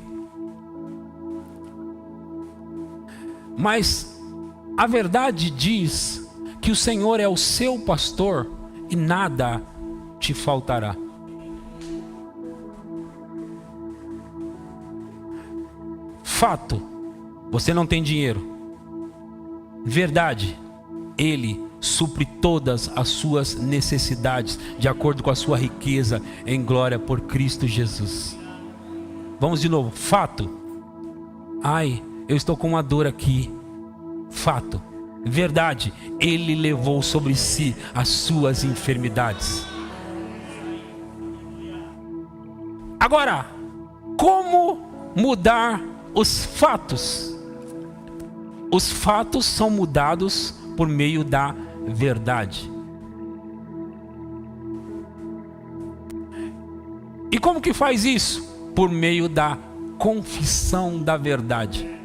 mas a verdade diz que o Senhor é o seu pastor e nada te faltará. Fato, você não tem dinheiro. Verdade, Ele supre todas as suas necessidades de acordo com a sua riqueza em glória por Cristo Jesus. Vamos de novo. Fato, ai, eu estou com uma dor aqui. Fato, verdade, Ele levou sobre si as suas enfermidades. Agora, como mudar os fatos? Os fatos são mudados por meio da verdade. E como que faz isso? Por meio da confissão da verdade.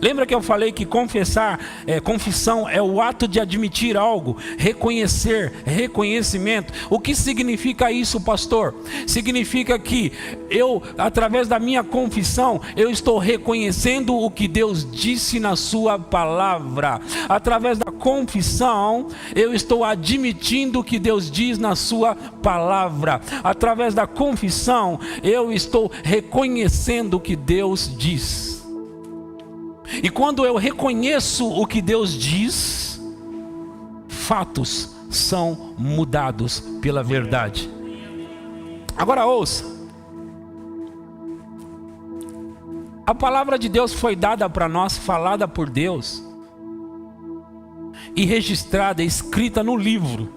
Lembra que eu falei que confissão é o ato de admitir algo, reconhecer, reconhecimento. O que significa isso, pastor? Significa que eu, através da minha confissão, eu estou reconhecendo o que Deus disse na sua palavra. Através da confissão, eu estou admitindo o que Deus diz na sua palavra. Através da confissão, eu estou reconhecendo o que Deus diz. E quando eu reconheço o que Deus diz, fatos são mudados pela verdade. Agora ouça. A palavra de Deus foi dada para nós, falada por Deus, e registrada, escrita no livro,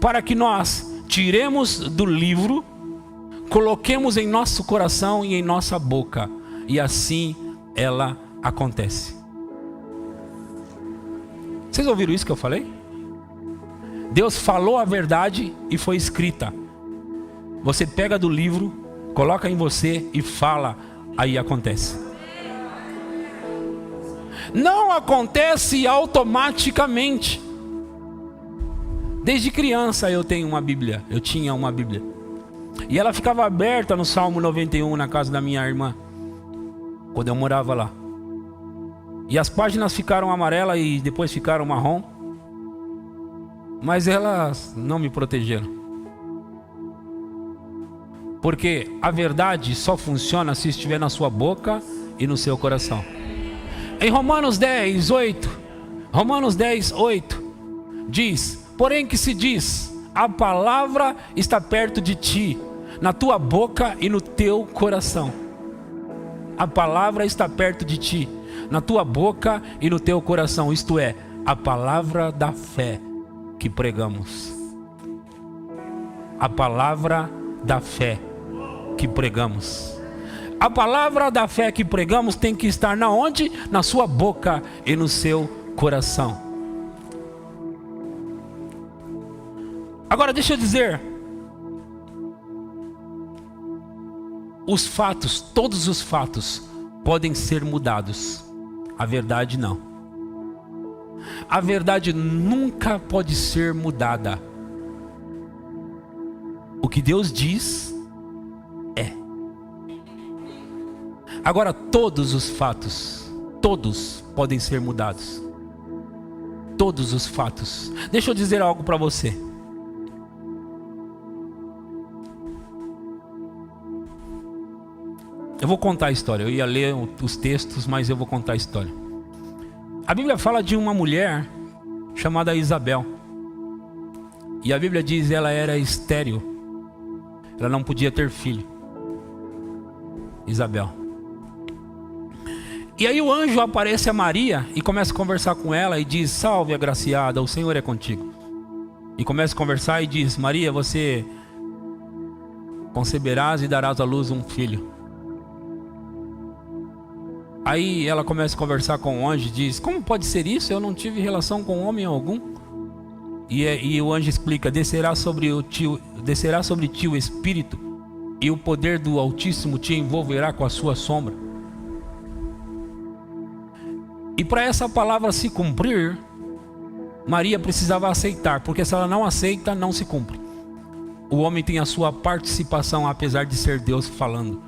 para que nós tiremos do livro, coloquemos em nosso coração e em nossa boca, e assim ela acontece. Vocês ouviram isso que eu falei? Deus falou a verdade e foi escrita. Você pega do livro, coloca em você e fala, aí acontece. Não acontece automaticamente. Desde criança eu tinha uma Bíblia. E ela ficava aberta no Salmo 91 na casa da minha irmã, quando eu morava lá. E as páginas ficaram amarelas e depois ficaram marrom, mas elas não me protegeram. Porque a verdade só funciona se estiver na sua boca e no seu coração. Em Romanos 10, 8 diz: porém que se diz, a palavra está perto de ti, na tua boca e no teu coração. A palavra está perto de ti, na tua boca e no teu coração. Isto é, a palavra da fé que pregamos. A palavra da fé que pregamos. A palavra da fé que pregamos tem que estar na onde? Na sua boca e no seu coração. Agora deixa eu dizer, os fatos, todos os fatos podem ser mudados. A verdade não. A verdade nunca pode ser mudada. O que Deus diz é. Agora todos os fatos, todos podem ser mudados. Todos os fatos. Deixa eu dizer algo para você. Eu vou contar a história. Eu ia ler os textos, mas eu vou contar a história. A Bíblia fala de uma mulher chamada Isabel. E a Bíblia diz que ela era estéril. Ela não podia ter filho. Isabel. E aí o anjo aparece a Maria e começa a conversar com ela e diz: salve, agraciada, o Senhor é contigo. E começa a conversar e diz: Maria, você conceberás e darás à luz um filho. Aí ela começa a conversar com o anjo e diz: como pode ser isso? Eu não tive relação com homem algum. E o anjo explica: descerá sobre ti o Espírito, e o poder do Altíssimo te envolverá com a sua sombra. E para essa palavra se cumprir, Maria precisava aceitar, porque se ela não aceita, não se cumpre. O homem tem a sua participação, apesar de ser Deus falando.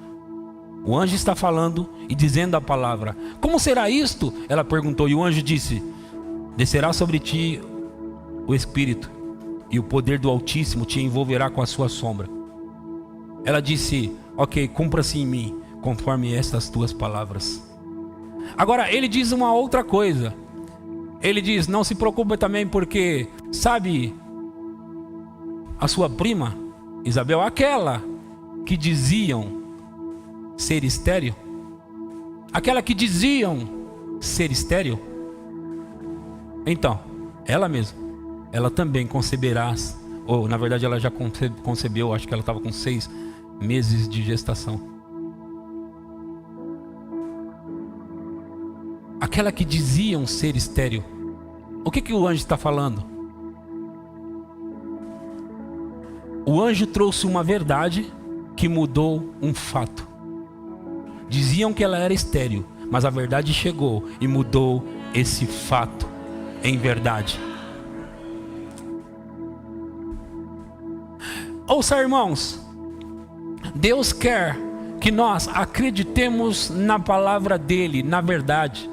O anjo está falando e dizendo a palavra. Como será isto? Ela perguntou, e o anjo disse: descerá sobre ti o Espírito, e o poder do Altíssimo te envolverá com a sua sombra. Ela disse: ok, cumpra-se em mim, conforme estas tuas palavras. Agora ele diz uma outra coisa. Ele diz: não se preocupe também, porque sabe a sua prima Isabel, aquela que diziam ser estéril, aquela que diziam ser estéril, então ela mesma, ela também conceberá, ou na verdade ela já concebeu, acho que ela estava com 6 meses de gestação. Aquela que diziam ser estéril. O que o anjo está falando? O anjo trouxe uma verdade que mudou um fato. Diziam que ela era estéril, mas a verdade chegou e mudou esse fato em verdade. Ouça, irmãos, Deus quer que nós acreditemos na palavra dele, na verdade.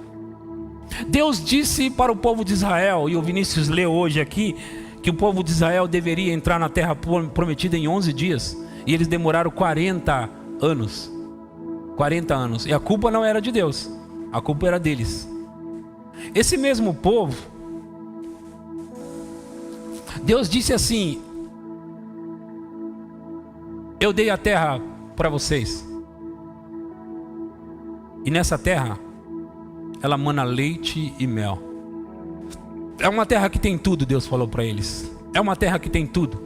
Deus disse para o povo de Israel, e o Vinícius leu hoje aqui, que o povo de Israel deveria entrar na terra prometida em 11 dias, e eles demoraram 40 anos. 40 anos, e a culpa não era de Deus, a culpa era deles. Esse mesmo povo Deus disse assim: eu dei a terra para vocês, e nessa terra ela mana leite e mel. É uma terra que tem tudo, Deus falou para eles. É uma terra que tem tudo,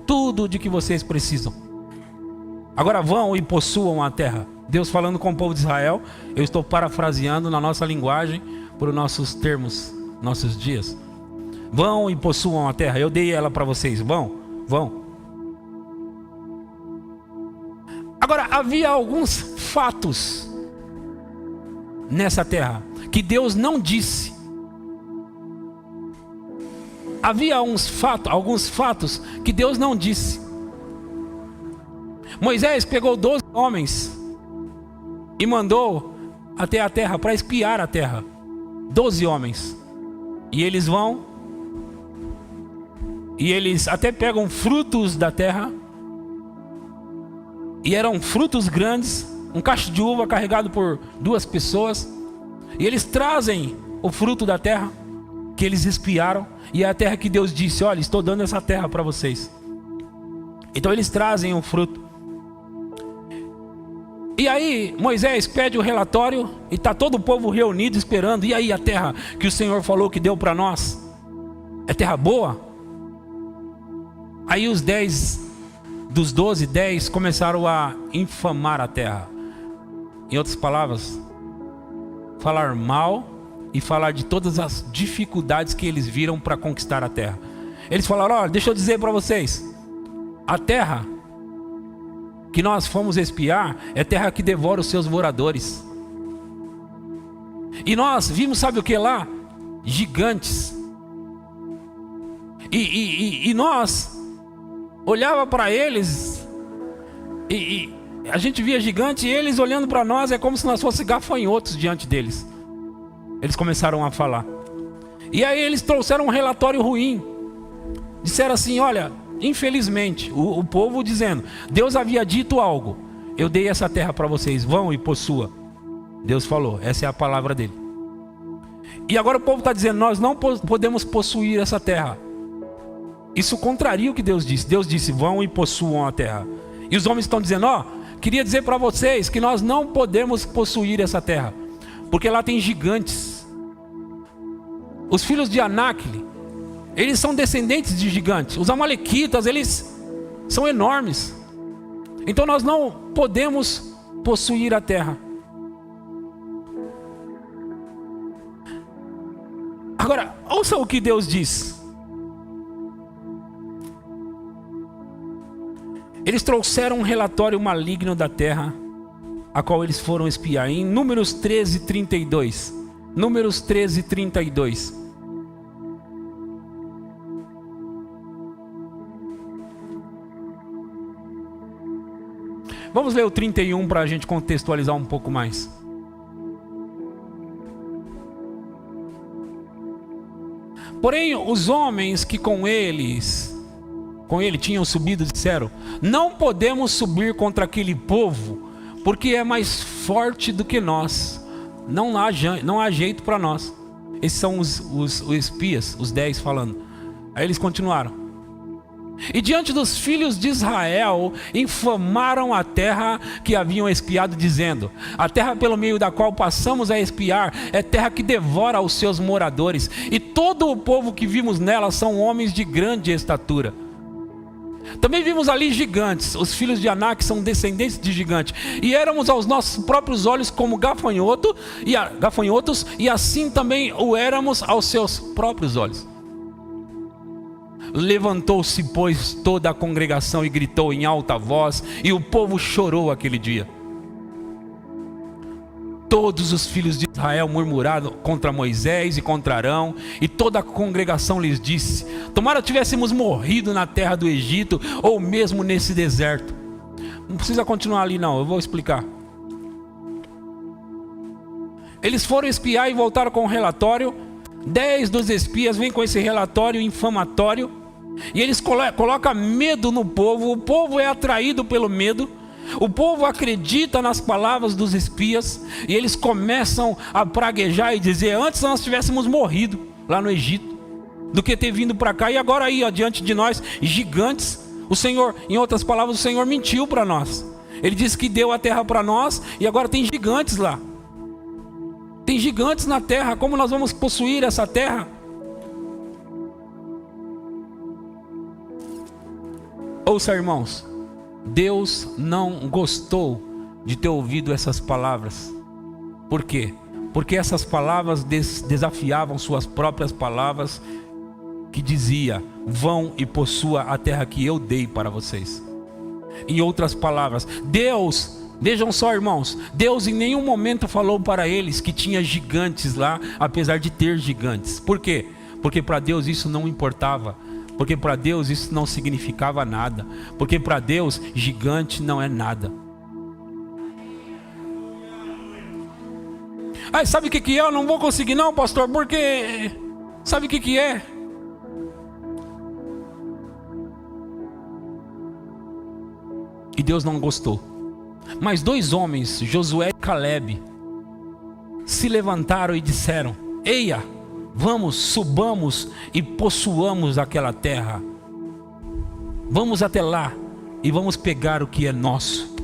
tudo de que vocês precisam. Agora vão e possuam a terra. Deus falando com o povo de Israel. Eu estou parafraseando na nossa linguagem, por nossos termos, nossos dias. Vão e possuam a terra. Eu dei ela para vocês. Vão. Agora, havia alguns fatos nessa terra que Deus não disse. Havia alguns fatos que Deus não disse. Moisés pegou 12 homens e mandou até a terra para espiar a terra. 12 homens. E eles vão, e eles até pegam frutos da terra, e eram frutos grandes, um cacho de uva carregado por 2 pessoas, e eles trazem o fruto da terra que eles espiaram, e é a terra que Deus disse: olha, estou dando essa terra para vocês. Então eles trazem o fruto. E aí Moisés pede o relatório, e está todo o povo reunido esperando. E aí, a terra que o Senhor falou que deu para nós, é terra boa? Aí os 10, dos 12, 10 começaram a infamar a terra. Em outras palavras, falar mal e falar de todas as dificuldades que eles viram para conquistar a terra. Eles falaram: olha, deixa eu dizer para vocês, a terra que nós fomos espiar é terra que devora os seus moradores. E nós vimos, sabe o que lá? Gigantes. E nós olhava para eles e a gente via gigante, e eles olhando para nós é como se nós fossemos gafanhotos diante deles. Eles começaram a falar. E aí eles trouxeram um relatório ruim. Disseram assim: olha, infelizmente, o povo dizendo, Deus havia dito algo, eu dei essa terra para vocês, vão e possua. Deus falou, essa é a palavra dele. E agora o povo está dizendo: nós não podemos possuir essa terra. Isso contraria o que Deus disse. Deus disse: vão e possuam a terra. E os homens estão dizendo: ó, queria dizer para vocês que nós não podemos possuir essa terra, porque lá tem gigantes. Os filhos de Anak, eles são descendentes de gigantes. Os amalequitas, eles são enormes. Então nós não podemos possuir a terra. Agora, ouça o que Deus diz. Eles trouxeram um relatório maligno da terra, a qual eles foram espiar. Em Números 13, 32. Números 13, 32. Vamos ler o 31 para a gente contextualizar um pouco mais. Porém, os homens que com ele tinham subido disseram: não podemos subir contra aquele povo, porque é mais forte do que nós. Não há jeito para nós. Esses são os espias, os 10 falando. Aí eles continuaram: e diante dos filhos de Israel infamaram a terra que haviam espiado, dizendo: a terra pelo meio da qual passamos a espiar é terra que devora os seus moradores, e todo o povo que vimos nela são homens de grande estatura. Também vimos ali gigantes. Os filhos de Anak são descendentes de gigantes, e éramos aos nossos próprios olhos como gafanhotos, e assim também o éramos aos seus próprios olhos. Levantou-se, pois, toda a congregação e gritou em alta voz, e o povo chorou aquele dia. Todos os filhos de Israel murmuraram contra Moisés e contra Arão, e toda a congregação lhes disse: tomara tivéssemos morrido na terra do Egito, ou mesmo nesse deserto. Não precisa continuar ali não, eu vou explicar. Eles foram espiar e voltaram com um relatório. 10 dos espias vêm com esse relatório infamatório, e eles colocam medo no povo. O povo é atraído pelo medo. O povo acredita nas palavras dos espias, e eles começam a praguejar e dizer: antes nós tivéssemos morrido lá no Egito. do que ter vindo para cá. E agora aí, ó, diante de nós, gigantes. O Senhor, em outras palavras, o Senhor mentiu para nós. Ele disse que deu a terra para nós e agora tem gigantes lá. Tem gigantes na terra. Como nós vamos possuir essa terra? Ouça, irmãos, Deus não gostou de ter ouvido essas palavras. Por quê? Porque essas palavras desafiavam suas próprias palavras, que dizia: vão e possua a terra que eu dei para vocês. Em outras palavras, Deus, vejam só, irmãos, Deus em nenhum momento falou para eles que tinha gigantes lá, apesar de ter gigantes. Por quê? Porque para Deus isso não importava. Porque para Deus isso não significava nada. Porque para Deus gigante não é nada. Ah, sabe o que é? Eu não vou conseguir não, pastor, porque... Sabe o que é? E Deus não gostou. Mas dois homens, Josué e Caleb, se levantaram e disseram: eia, vamos, subamos e possuamos aquela terra. Vamos até lá e vamos pegar o que é nosso.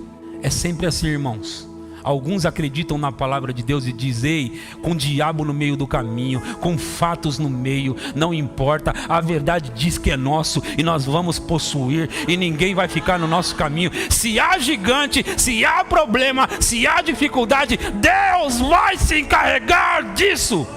É sempre assim, irmãos. Alguns acreditam na palavra de Deus e dizem: ei, com o diabo no meio do caminho, com fatos no meio, não importa, a verdade diz que é nosso e nós vamos possuir e ninguém vai ficar no nosso caminho. Se há gigante, se há problema, se há dificuldade, Deus vai se encarregar disso.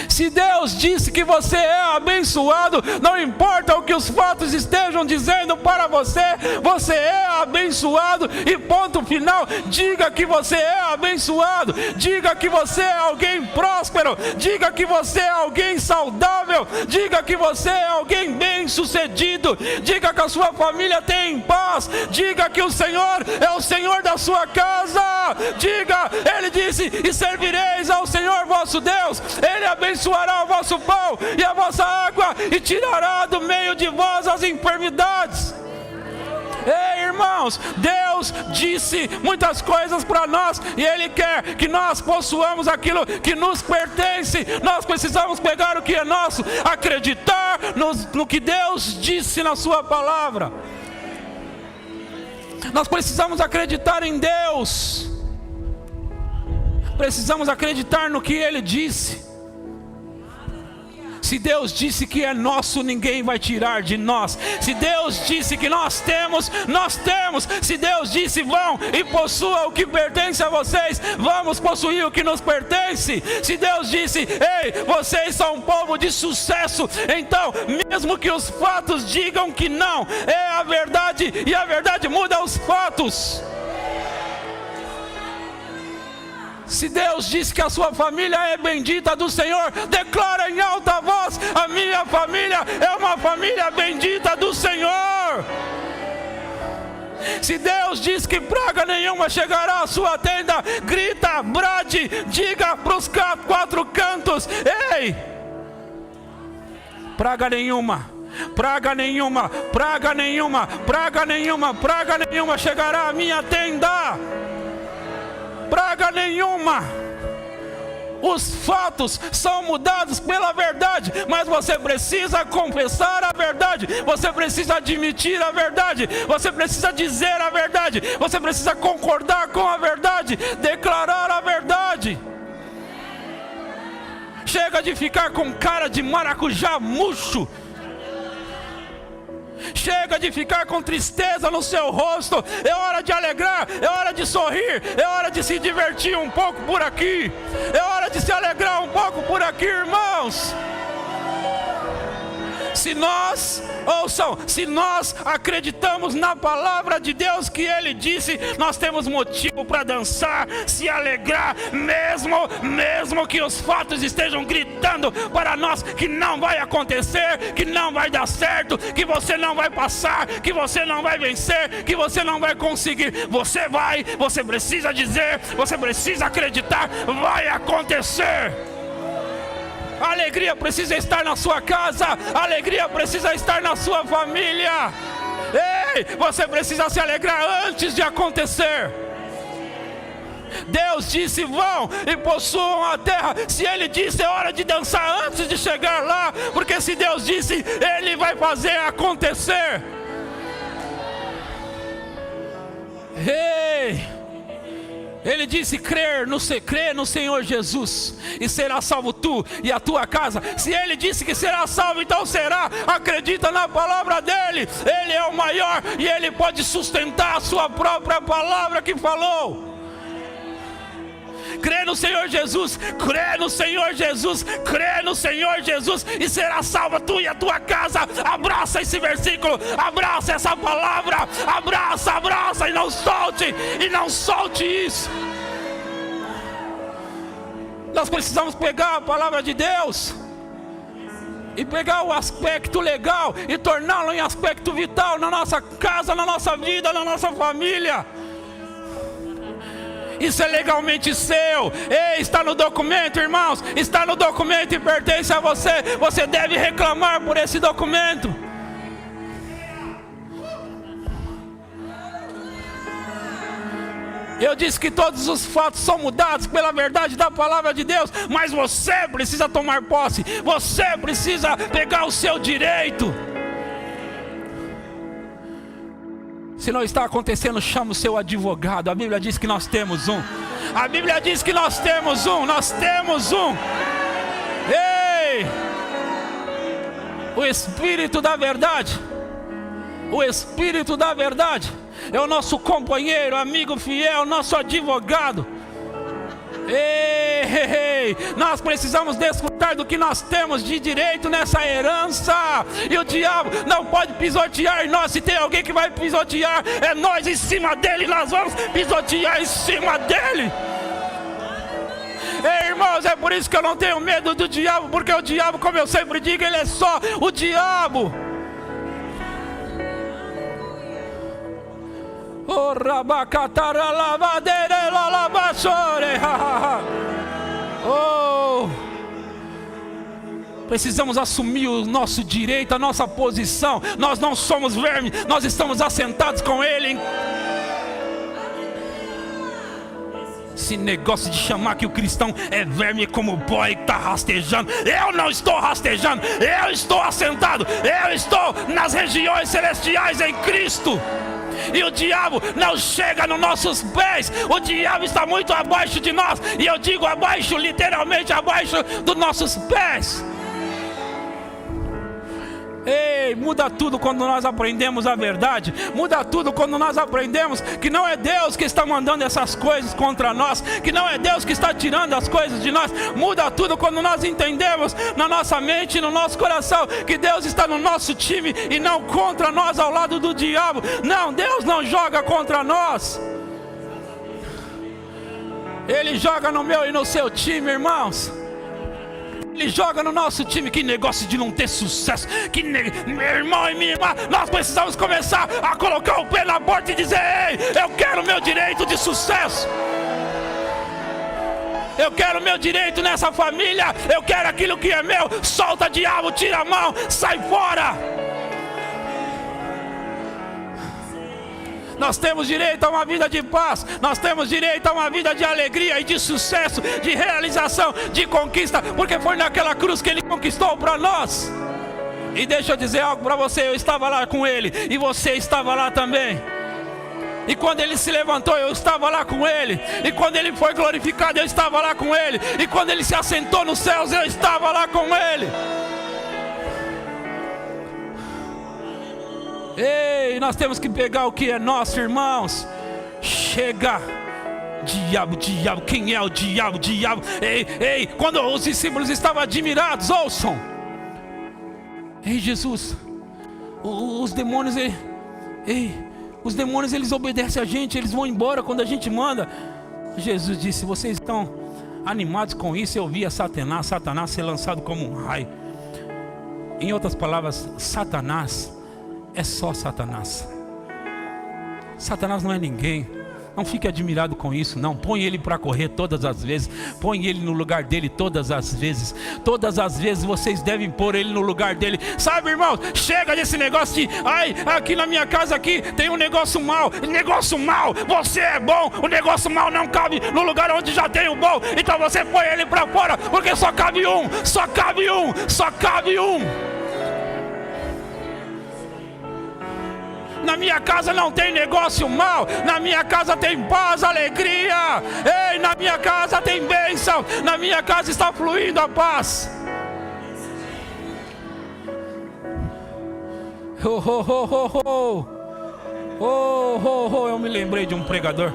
Se Deus disse que você é abençoado, não importa o que os fatos estejam dizendo para você, você é abençoado e ponto final. Diga que você é abençoado, diga que você é alguém próspero, diga que você é alguém saudável, diga que você é alguém bem sucedido, diga que a sua família tem paz, diga que o Senhor é o Senhor da sua casa, diga, Ele disse: e servireis ao Senhor vosso Deus, Ele abençoará o vosso pão e a vossa água e tirará do meio de vós as enfermidades. Ei, irmãos, Deus disse muitas coisas para nós e Ele quer que nós possuamos aquilo que nos pertence. Nós precisamos pegar o que é nosso, acreditar no que Deus disse na sua palavra. Nós precisamos acreditar em Deus, precisamos acreditar no que Ele disse. Se Deus disse que é nosso, ninguém vai tirar de nós. Se Deus disse que nós temos, nós temos. Se Deus disse: vão e possua o que pertence a vocês, vamos possuir o que nos pertence. Se Deus disse: ei, vocês são um povo de sucesso, então, mesmo que os fatos digam que não, é a verdade, e a verdade muda os fatos. Se Deus disse que a sua família é bendita do Senhor, declara em alta voz: a minha família é uma família bendita do Senhor. Se Deus diz que praga nenhuma chegará à sua tenda, grita, brade, diga para os quatro cantos: ei, praga nenhuma, praga nenhuma, praga nenhuma, praga nenhuma, praga nenhuma chegará à minha tenda. Praga nenhuma. Os fatos são mudados pela verdade, mas você precisa confessar a verdade, você precisa admitir a verdade, você precisa dizer a verdade, você precisa concordar com a verdade, declarar a verdade. Chega de ficar com cara de maracujá murcho. Chega de ficar com tristeza no seu rosto. É hora de alegrar, é hora de sorrir, é hora de se divertir um pouco por aqui, é hora de se alegrar um pouco por aqui, irmãos. Se nós, ouçam, se nós acreditamos na palavra de Deus que Ele disse, nós temos motivo para dançar, se alegrar, mesmo que os fatos estejam gritando para nós que não vai acontecer, que não vai dar certo, que você não vai passar, que você não vai vencer, que você não vai conseguir. Você vai, você precisa dizer, você precisa acreditar, vai acontecer. A alegria precisa estar na sua casa, a alegria precisa estar na sua família. Ei, você precisa se alegrar antes de acontecer. Deus disse: vão e possuam a terra. Se Ele disse, é hora de dançar antes de chegar lá, porque se Deus disse, Ele vai fazer acontecer. Ele disse: crê no Senhor Jesus e será salvo tu e a tua casa. Se Ele disse que será salvo, então será. Acredita na palavra dEle. Ele é o maior e Ele pode sustentar a sua própria palavra que falou. Crê no Senhor Jesus, crê no Senhor Jesus, crê no Senhor Jesus e será salva tu e a tua casa. Abraça esse versículo, abraça essa palavra, abraça e não solte isso. Nós precisamos pegar a palavra de Deus e pegar o aspecto legal e torná-lo em aspecto vital na nossa casa, na nossa vida, na nossa família. Isso é legalmente seu. Está no documento, irmãos. Está no documento e pertence a você. Você deve reclamar por esse documento. Eu disse que todos os fatos são mudados pela verdade da palavra de Deus, mas você precisa tomar posse. Você precisa pegar o seu direito. Se não está acontecendo, chama o seu advogado. A Bíblia diz que nós temos um. A Bíblia diz que nós temos um. Nós temos um. Ei! O Espírito da verdade. O Espírito da verdade é o nosso companheiro, amigo fiel, nosso advogado. Ei, nós precisamos desfrutar do que nós temos de direito nessa herança. E o diabo não pode pisotear nós. Se tem alguém que vai pisotear, é nós em cima dele. Nós vamos pisotear em cima dele. Ei, irmãos, é por isso que eu não tenho medo do diabo, porque o diabo, como eu sempre digo, ele é só o diabo. Precisamos assumir o nosso direito, a nossa posição. Nós não somos verme, nós estamos assentados com Ele. Esse negócio de chamar que o cristão é verme como o boy que está rastejando. Eu não estou rastejando, eu estou assentado. Eu estou nas regiões celestiais em Cristo. E o diabo não chega nos nossos pés. O diabo está muito abaixo de nós. E eu digo abaixo, literalmente abaixo dos nossos pés. Ei, muda tudo quando nós aprendemos a verdade. Muda tudo quando nós aprendemos que não é Deus que está mandando essas coisas contra nós, que não é Deus que está tirando as coisas de nós. Muda tudo quando nós entendemos na nossa mente e no nosso coração que Deus está no nosso time e não contra nós ao lado do diabo. Não, Deus não joga contra nós. Ele joga no meu e no seu time, irmãos. Ele joga no nosso time. Que negócio de não ter sucesso. Meu irmão e minha irmã, nós precisamos começar a colocar o pé na porta e dizer: ei, eu quero meu direito de sucesso. Eu quero meu direito nessa família. Eu quero aquilo que é meu. Solta, diabo, tira a mão, sai fora. Nós temos direito a uma vida de paz. Nós temos direito a uma vida de alegria e de sucesso, de realização, de conquista, porque foi naquela cruz que Ele conquistou para nós. E deixa eu dizer algo para você. Eu estava lá com Ele e você estava lá também. E quando Ele se levantou, eu estava lá com Ele. E quando Ele foi glorificado, eu estava lá com Ele. E quando Ele se assentou nos céus, eu estava lá com Ele. Ei, nós temos que pegar o que é nosso, irmãos. Chega. Diabo, diabo, quem é o diabo, diabo? Ei, quando os discípulos estavam admirados, ouçam. Ei, Jesus, os demônios, os demônios eles obedecem a gente, eles vão embora quando a gente manda. Jesus disse: vocês estão animados com isso? Eu via Satanás ser lançado como um raio. Em outras palavras, Satanás é só Satanás. Satanás não é ninguém. Não fique admirado com isso, não. Põe ele para correr todas as vezes. Põe ele no lugar dele todas as vezes. Todas as vezes vocês devem pôr ele no lugar dele. Sabe, irmãos, chega desse negócio de, ai, aqui na minha casa aqui tem um negócio mal. Negócio mal, você é bom. O negócio mal não cabe no lugar onde já tem o bom. Então você põe ele para fora, porque só cabe um. Só cabe um. Só cabe um. Na minha casa não tem negócio mal. Na minha casa tem paz, alegria. Ei, na minha casa tem bênção. Na minha casa está fluindo a paz. Eu me lembrei de um pregador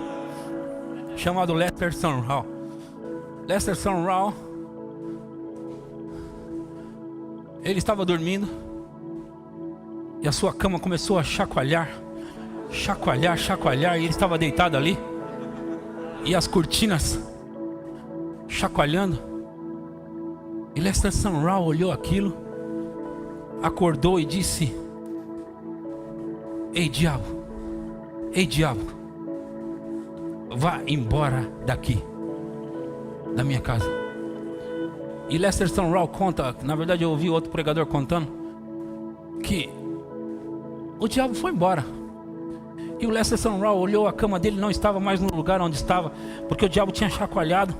chamado Lester Sumrall. Lester Sumrall, ele estava dormindo e a sua cama começou a chacoalhar, e ele estava deitado ali, e as cortinas chacoalhando, e Lester Sumrall olhou aquilo, acordou e disse: ei diabo, vá embora daqui, da minha casa. E Lester Sumrall conta, na verdade eu ouvi outro pregador contando, que o diabo foi embora. E o Lester Sumrall olhou, a cama dele não estava mais no lugar onde estava, porque o diabo tinha chacoalhado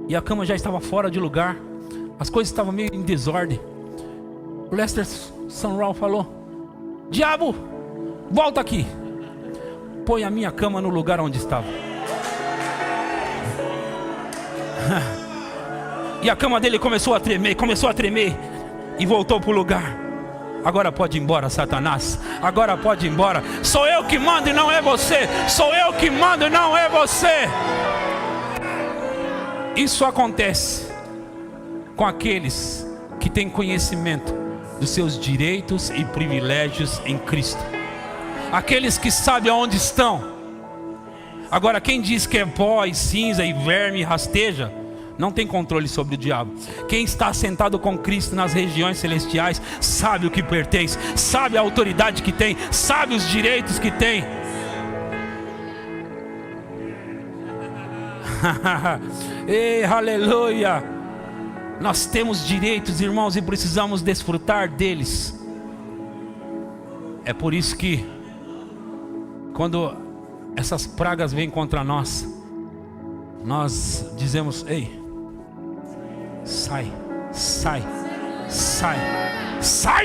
e a cama já estava fora de lugar. As coisas estavam meio em desordem. O Lester Sumrall falou: diabo, volta aqui, põe a minha cama no lugar onde estava. E a cama dele começou a tremer e voltou para o lugar. Agora pode ir embora, Satanás. Agora pode ir embora. Sou eu que mando e não é você. Sou eu que mando e não é você. Isso acontece com aqueles que têm conhecimento dos seus direitos e privilégios em Cristo. Aqueles que sabem aonde estão. Agora, quem diz que é pó e cinza e verme e rasteja, não tem controle sobre o diabo. Quem está sentado com Cristo nas regiões celestiais sabe o que pertence, sabe a autoridade que tem, sabe os direitos que tem. Ei, aleluia! Nós temos direitos, irmãos, e precisamos desfrutar deles. É por isso que quando essas pragas vêm contra nós, nós dizemos: ei, sai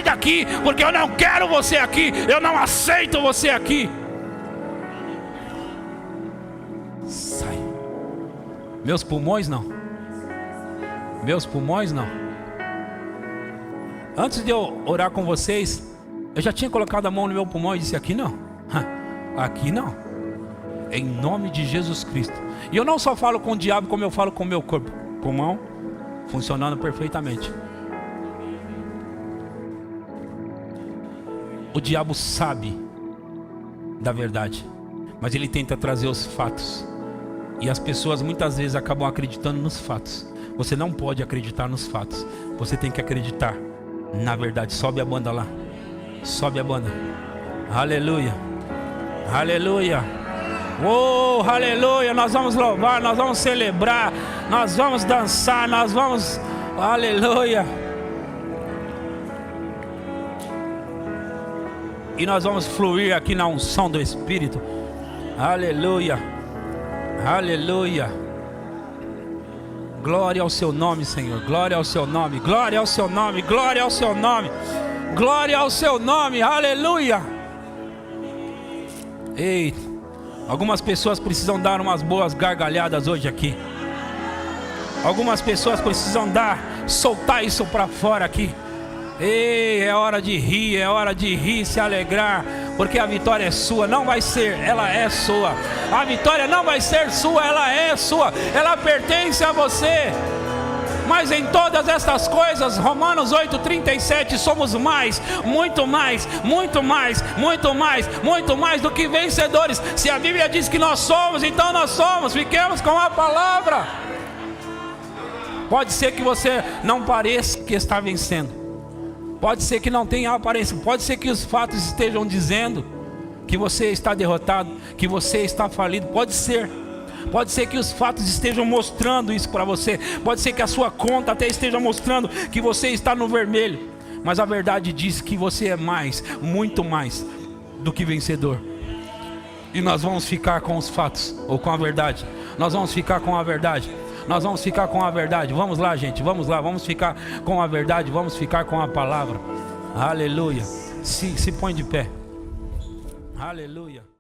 daqui, porque eu não quero você aqui, eu não aceito você aqui. Sai. Meus pulmões não. Antes de eu orar com vocês, eu já tinha colocado a mão no meu pulmão e disse: aqui não, aqui não, em nome de Jesus Cristo. E eu não só falo com o diabo, como eu falo com o meu corpo. Pulmão funcionando perfeitamente. O diabo sabe da verdade, mas ele tenta trazer os fatos. E as pessoas muitas vezes acabam acreditando nos fatos. Você não pode acreditar nos fatos. Você tem que acreditar na verdade. Sobe a banda lá. Sobe a banda. Aleluia. Aleluia. Oh, aleluia, nós vamos louvar, nós vamos celebrar, nós vamos dançar, nós vamos, aleluia. E nós vamos fluir aqui na unção do Espírito. Aleluia, aleluia. Glória ao seu nome, Senhor, glória ao seu nome, glória ao seu nome, glória ao seu nome, glória ao seu nome, aleluia. Ei, algumas pessoas precisam dar umas boas gargalhadas hoje aqui. Algumas pessoas precisam soltar isso para fora aqui. Ei, é hora de rir, se alegrar, porque a vitória é sua, não vai ser, ela é sua. A vitória não vai ser sua, ela é sua, ela pertence a você. Mas em todas estas coisas, Romanos 8:37, somos mais, muito mais, muito mais, muito mais, muito mais do que vencedores. Se a Bíblia diz que nós somos, então nós somos. Fiquemos com a palavra. Pode ser que você não pareça que está vencendo, pode ser que não tenha aparência, pode ser que os fatos estejam dizendo, que você está derrotado, que você está falido. Pode ser que os fatos estejam mostrando isso para você. Pode ser que a sua conta até esteja mostrando que você está no vermelho. Mas a verdade diz que você é mais, muito mais do que vencedor. E nós vamos ficar com os fatos, ou com a verdade. Nós vamos ficar com a verdade. Nós vamos ficar com a verdade. Vamos lá, gente, vamos lá. Vamos ficar com a verdade, vamos ficar com a palavra. Aleluia. Se põe de pé. Aleluia.